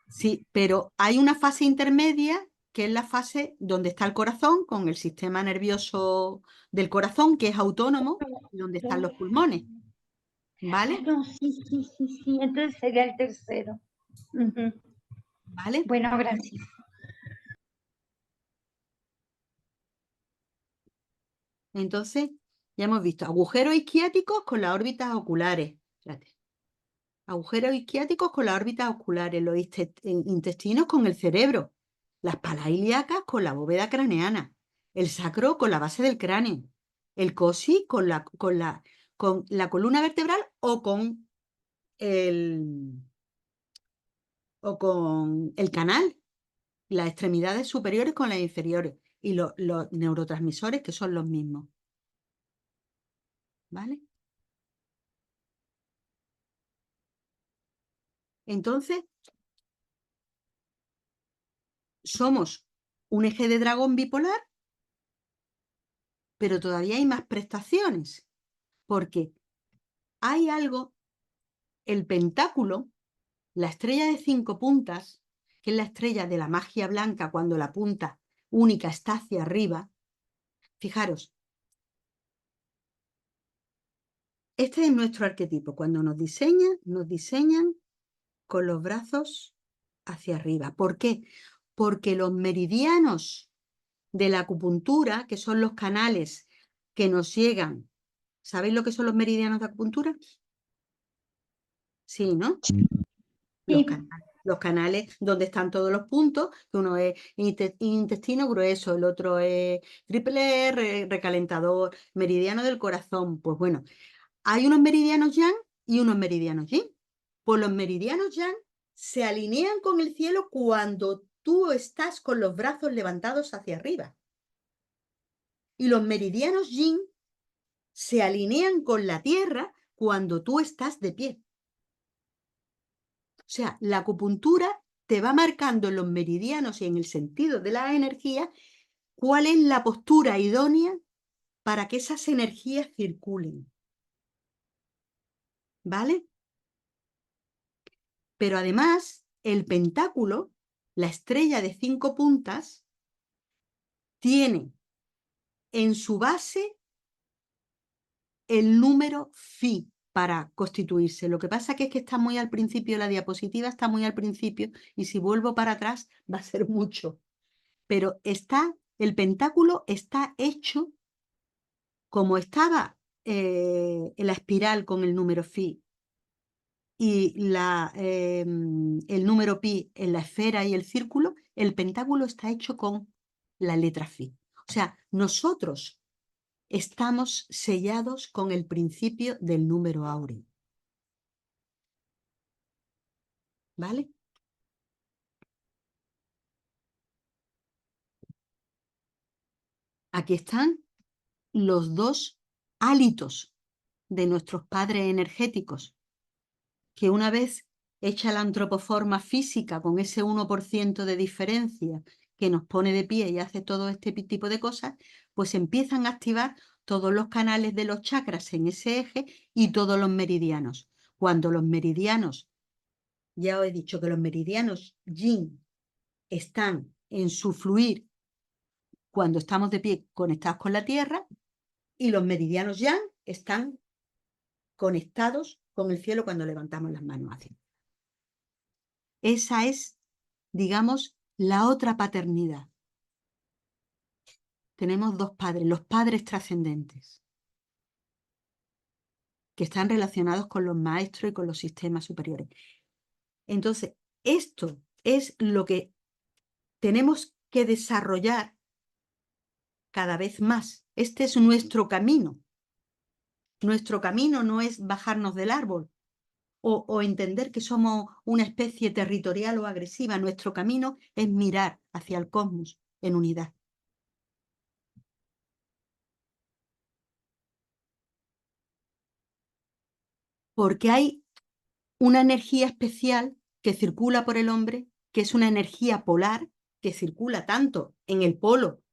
Sí, pero hay una fase intermedia que es la fase donde está el corazón con el sistema nervioso del corazón, que es autónomo, y donde están los pulmones, ¿vale? Ah, no, sí. Entonces sería el tercero. Ujú. ¿Vale? Bueno, gracias. Entonces, ya hemos visto agujeros isquiáticos con las órbitas oculares. Fíjate. Agujeros isquiáticos con las órbitas oculares, los intestinos con el cerebro, las palas ilíacas con la bóveda craneana, el sacro con la base del cráneo, el coxis con la columna vertebral o con el canal, las extremidades superiores con las inferiores y los neurotransmisores que son los mismos. ¿Vale? Entonces, somos un eje de dragón bipolar, pero todavía hay más prestaciones, porque hay algo, el pentáculo, la estrella de 5 puntas, que es la estrella de la magia blanca cuando la punta única está hacia arriba. Fijaros, este es nuestro arquetipo. Cuando nos diseñan con los brazos hacia arriba. ¿Por qué? Porque los meridianos de la acupuntura, que son los canales que nos llegan. ¿Sabéis lo que son los meridianos de acupuntura? Sí, ¿no? Sí. Los canales donde están todos los puntos, que uno es intestino grueso, el otro es triple R, recalentador, meridiano del corazón. Pues bueno, hay unos meridianos yang y unos meridianos yin. Pues los meridianos yang se alinean con el cielo cuando tú estás con los brazos levantados hacia arriba. Y los meridianos yin se alinean con la tierra cuando tú estás de pie. O sea, la acupuntura te va marcando en los meridianos y en el sentido de la energía cuál es la postura idónea para que esas energías circulen. ¿Vale? Pero además, el pentáculo, la estrella de 5 puntas, tiene en su base el número phi para constituirse. Lo que pasa que es que está muy al principio, la diapositiva está muy al principio, y si vuelvo para atrás va a ser mucho. Pero el pentáculo está hecho como estaba en la espiral con el número phi y el número pi en la esfera y el círculo, el pentáculo está hecho con la letra phi. O sea, nosotros estamos sellados con el principio del número áureo. ¿Vale? Aquí están los dos hálitos de nuestros padres energéticos, que una vez hecha la antropoforma física con ese 1% de diferencia que nos pone de pie y hace todo este tipo de cosas, pues empiezan a activar todos los canales de los chakras en ese eje y todos los meridianos. Cuando los meridianos, ya os he dicho que los meridianos yin están en su fluir cuando estamos de pie conectados con la tierra, y los meridianos yang están conectados con el cielo cuando levantamos las manos hacia. Esa es, digamos, la otra paternidad. Tenemos dos padres, los padres trascendentes, que están relacionados con los maestros y con los sistemas superiores. Entonces, esto es lo que tenemos que desarrollar cada vez más. Este es nuestro camino. Nuestro camino no es bajarnos del árbol o entender que somos una especie territorial o agresiva. Nuestro camino es mirar hacia el cosmos en unidad. Porque hay una energía especial que circula por el hombre, que es una energía polar, que circula tanto en el polo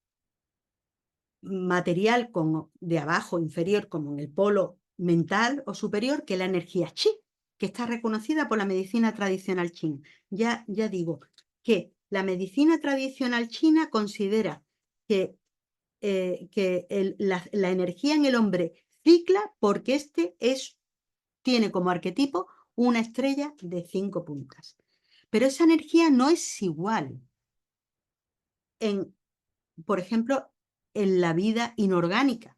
material como de abajo, inferior, como en el polo mental o superior, que es la energía chi, que está reconocida por la medicina tradicional china. Ya digo que la medicina tradicional china considera que la energía en el hombre cicla porque tiene como arquetipo una estrella de 5 puntas. Pero esa energía no es igual por ejemplo, en la vida inorgánica.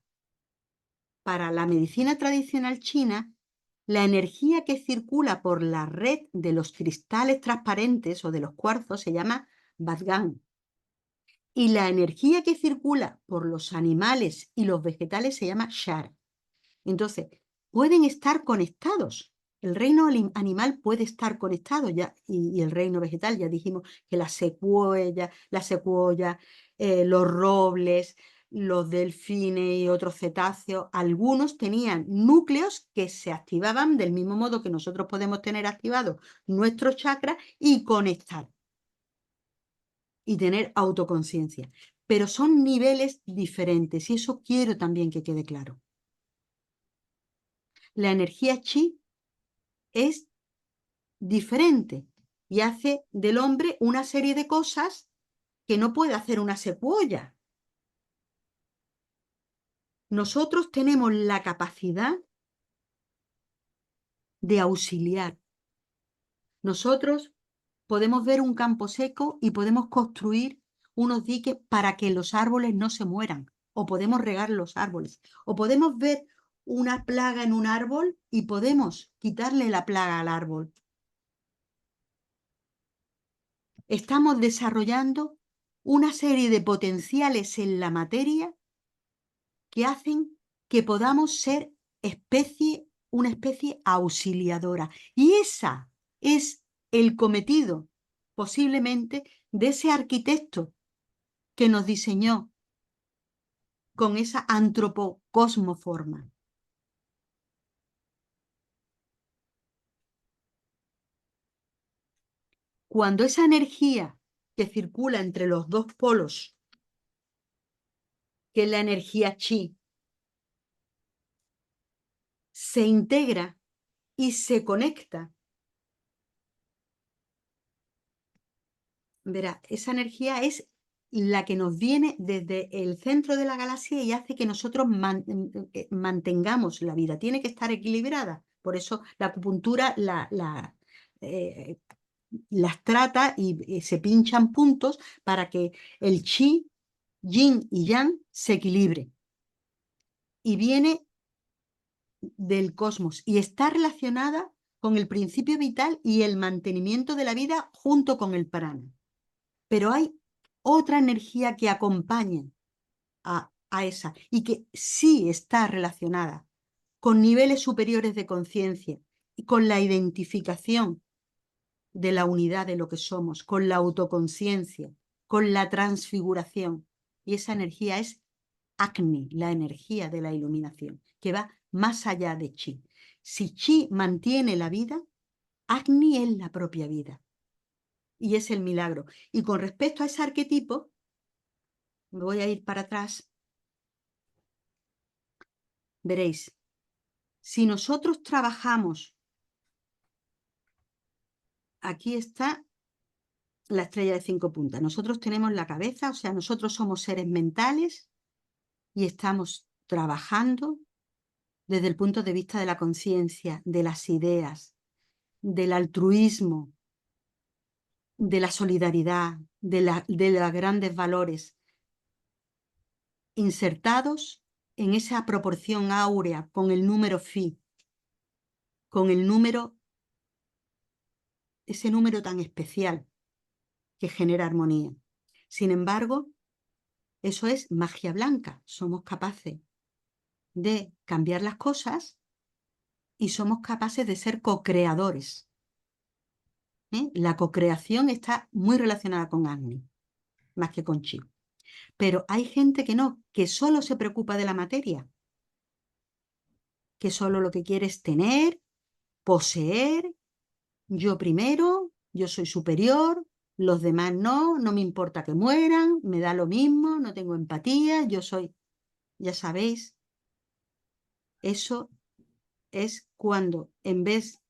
Para la medicina tradicional china, la energía que circula por la red de los cristales transparentes o de los cuarzos se llama Badgang. Y la energía que circula por los animales y los vegetales se llama Shar. Entonces, pueden estar conectados. El reino animal puede estar conectado ya, y el reino vegetal, ya dijimos que la secuoya, los robles, los delfines y otros cetáceos, algunos tenían núcleos que se activaban del mismo modo que nosotros podemos tener activados nuestros chakras y conectar y tener autoconciencia. Pero son niveles diferentes y eso quiero también que quede claro. La energía chi es diferente y hace del hombre una serie de cosas que no puede hacer una secuoya. Nosotros tenemos la capacidad de auxiliar. Nosotros podemos ver un campo seco y podemos construir unos diques para que los árboles no se mueran, o podemos regar los árboles, o podemos ver una plaga en un árbol y podemos quitarle la plaga al árbol. Estamos desarrollando una serie de potenciales en la materia que hacen que podamos ser una especie auxiliadora. Y esa es el cometido, posiblemente, de ese arquitecto que nos diseñó con esa antropocosmoforma. Cuando esa energía que circula entre los dos polos, que es la energía chi, se integra y se conecta, verá, esa energía es la que nos viene desde el centro de la galaxia y hace que nosotros mantengamos la vida. Tiene que estar equilibrada. Por eso la acupuntura las trata y se pinchan puntos para que el chi, yin y yang se equilibre. Y viene del cosmos y está relacionada con el principio vital y el mantenimiento de la vida junto con el prana. Pero hay otra energía que acompaña a esa y que sí está relacionada con niveles superiores de conciencia y con la identificación de la unidad de lo que somos, con la autoconciencia, con la transfiguración. Y esa energía es Agni, la energía de la iluminación, que va más allá de Chi. Si Chi mantiene la vida, Agni es la propia vida. Y es el milagro. Y con respecto a ese arquetipo, me voy a ir para atrás. Veréis, si nosotros trabajamos, aquí está la estrella de 5 puntas. Nosotros tenemos la cabeza, o sea, nosotros somos seres mentales y estamos trabajando desde el punto de vista de la conciencia, de las ideas, del altruismo, de la solidaridad, de los grandes valores, insertados en esa proporción áurea con el número phi, con el número, ese número tan especial que genera armonía. Sin embargo, eso es magia blanca. Somos capaces de cambiar las cosas y somos capaces de ser co-creadores. La co-creación está muy relacionada con Agni, más que con Chi. Pero hay gente que no, que solo se preocupa de la materia, que solo lo que quiere es tener, poseer, yo primero, yo soy superior, los demás no, no me importa que mueran, me da lo mismo, no tengo empatía, yo soy, ya sabéis, eso es cuando en vez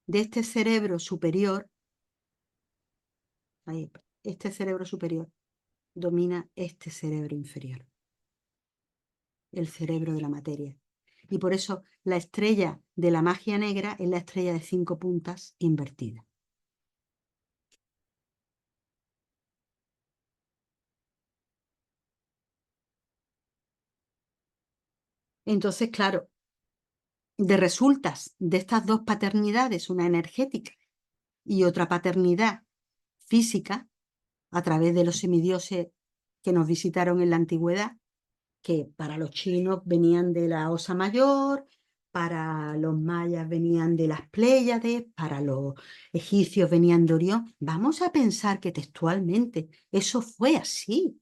de este cerebro superior, este cerebro superior domina este cerebro inferior, el cerebro de la materia. Y por eso la estrella de la magia negra es la estrella de 5 puntas invertida. Entonces, claro, de resultas de estas dos paternidades, una energética y otra paternidad física, a través de los semidioses que nos visitaron en la antigüedad, que para los chinos venían de la Osa Mayor, para los mayas venían de las Pléyades, para los egipcios venían de Orión. Vamos a pensar que textualmente eso fue así.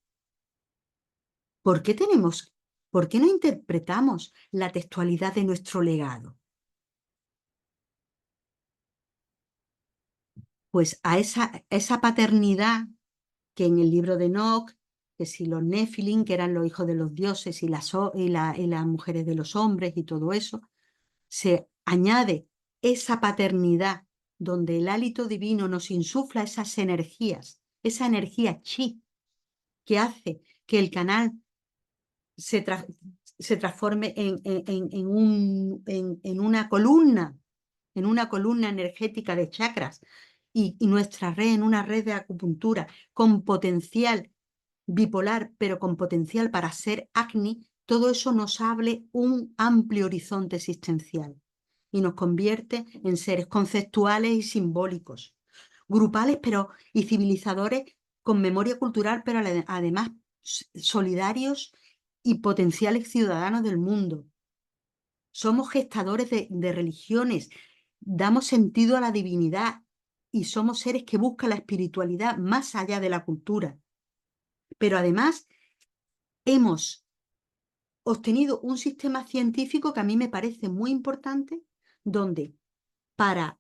¿Por qué no interpretamos la textualidad de nuestro legado? Pues a esa paternidad que en el libro de Enoc, que si los Nefilim, que eran los hijos de los dioses y las mujeres de los hombres y todo eso, se añade esa paternidad donde el hálito divino nos insufla esas energías, esa energía chi, que hace que el canal se transforme en una columna energética de chakras y nuestra red en una red de acupuntura con potencial bipolar, pero con potencial para ser Agni, todo eso nos abre un amplio horizonte existencial y nos convierte en seres conceptuales y simbólicos, grupales y civilizadores con memoria cultural, pero además solidarios y potenciales ciudadanos del mundo. Somos gestadores de religiones, damos sentido a la divinidad y somos seres que buscan la espiritualidad más allá de la cultura. Pero además hemos obtenido un sistema científico que a mí me parece muy importante, donde para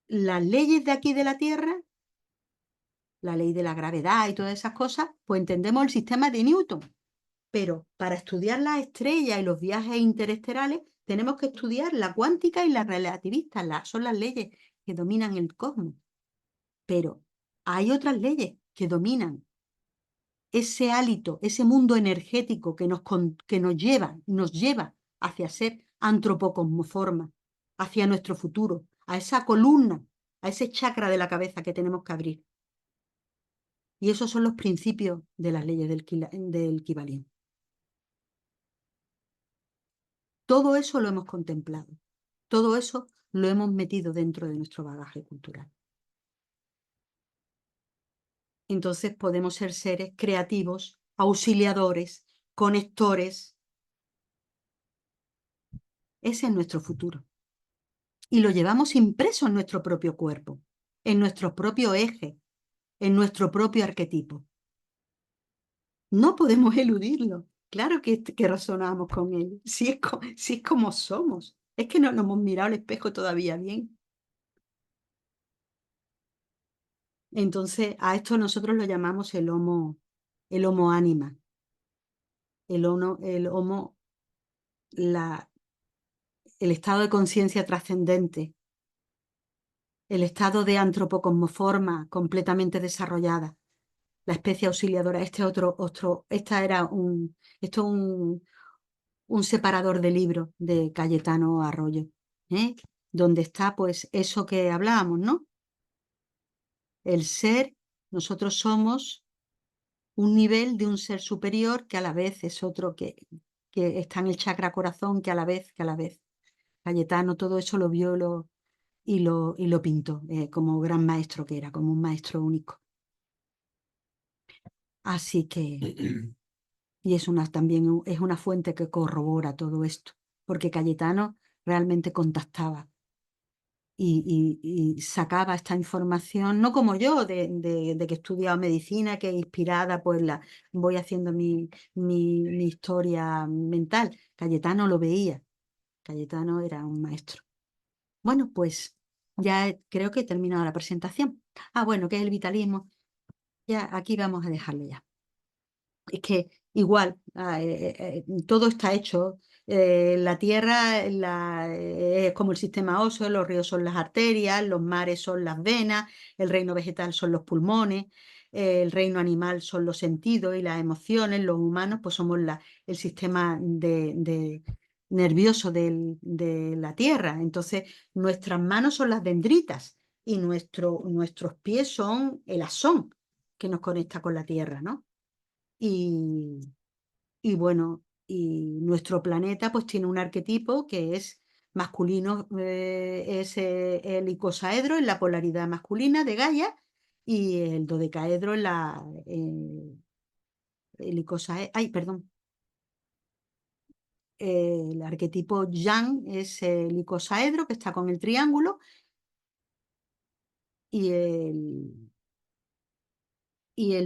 las leyes de aquí de la Tierra, la ley de la gravedad y todas esas cosas, pues entendemos el sistema de Newton. Pero para estudiar las estrellas y los viajes interestelares tenemos que estudiar la cuántica y la relativista, son las leyes que dominan el cosmos. Pero hay otras leyes que dominan ese hálito, ese mundo energético que nos lleva hacia ser antropocosmoforma, hacia nuestro futuro, a esa columna, a ese chakra de la cabeza que tenemos que abrir. Y esos son los principios de las leyes del Kybalión. Todo eso lo hemos contemplado, todo eso lo hemos metido dentro de nuestro bagaje cultural. Entonces podemos ser seres creativos, auxiliadores, conectores. Ese es nuestro futuro. Y lo llevamos impreso en nuestro propio cuerpo, en nuestro propio eje, en nuestro propio arquetipo. No podemos eludirlo. Claro que razonamos con él. Si es como somos. Es que no nos hemos mirado al espejo todavía bien. Entonces, a esto nosotros lo llamamos el homo anima. El estado de conciencia trascendente, el estado de antropocosmoforma completamente desarrollada, la especie auxiliadora. Esto es un separador de libros de Cayetano Arroyo, donde está pues eso que hablábamos, ¿no? El ser, nosotros somos un nivel de un ser superior que a la vez es otro que está en el chakra corazón, que a la vez. Cayetano todo eso lo vio y lo pintó como gran maestro que era, como un maestro único. Así que, y también es una fuente que corrobora todo esto, porque Cayetano realmente contactaba y sacaba esta información, no como yo, de que he estudiado medicina, que inspirada pues voy haciendo mi historia mental. Cayetano lo veía, Cayetano era un maestro. Bueno, pues ya creo que he terminado la presentación. Bueno, ¿qué es el vitalismo? Ya aquí vamos a dejarlo ya. Es que igual, todo está hecho. La tierra es como el sistema óseo, los ríos son las arterias, los mares son las venas, el reino vegetal son los pulmones, el reino animal son los sentidos y las emociones, los humanos pues somos el sistema nervioso de la tierra. Entonces nuestras manos son las dendritas y nuestros pies son el asón que nos conecta con la tierra, ¿no? Y bueno, y nuestro planeta pues tiene un arquetipo que es masculino, es el icosaedro en la polaridad masculina de Gaia y el dodecaedro en el icosaedro, el arquetipo yang es el icosaedro que está con el triángulo y el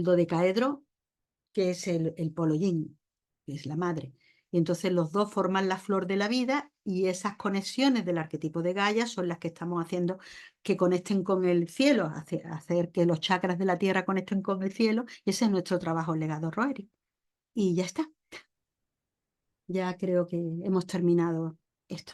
dodecaedro que es el polo yin, que es la madre. Y entonces los dos forman la flor de la vida y esas conexiones del arquetipo de Gaia son las que estamos haciendo que conecten con el cielo, hacer que los chakras de la tierra conecten con el cielo. Y ese es nuestro trabajo legado Rohiri. Y ya está. Ya creo que hemos terminado esto.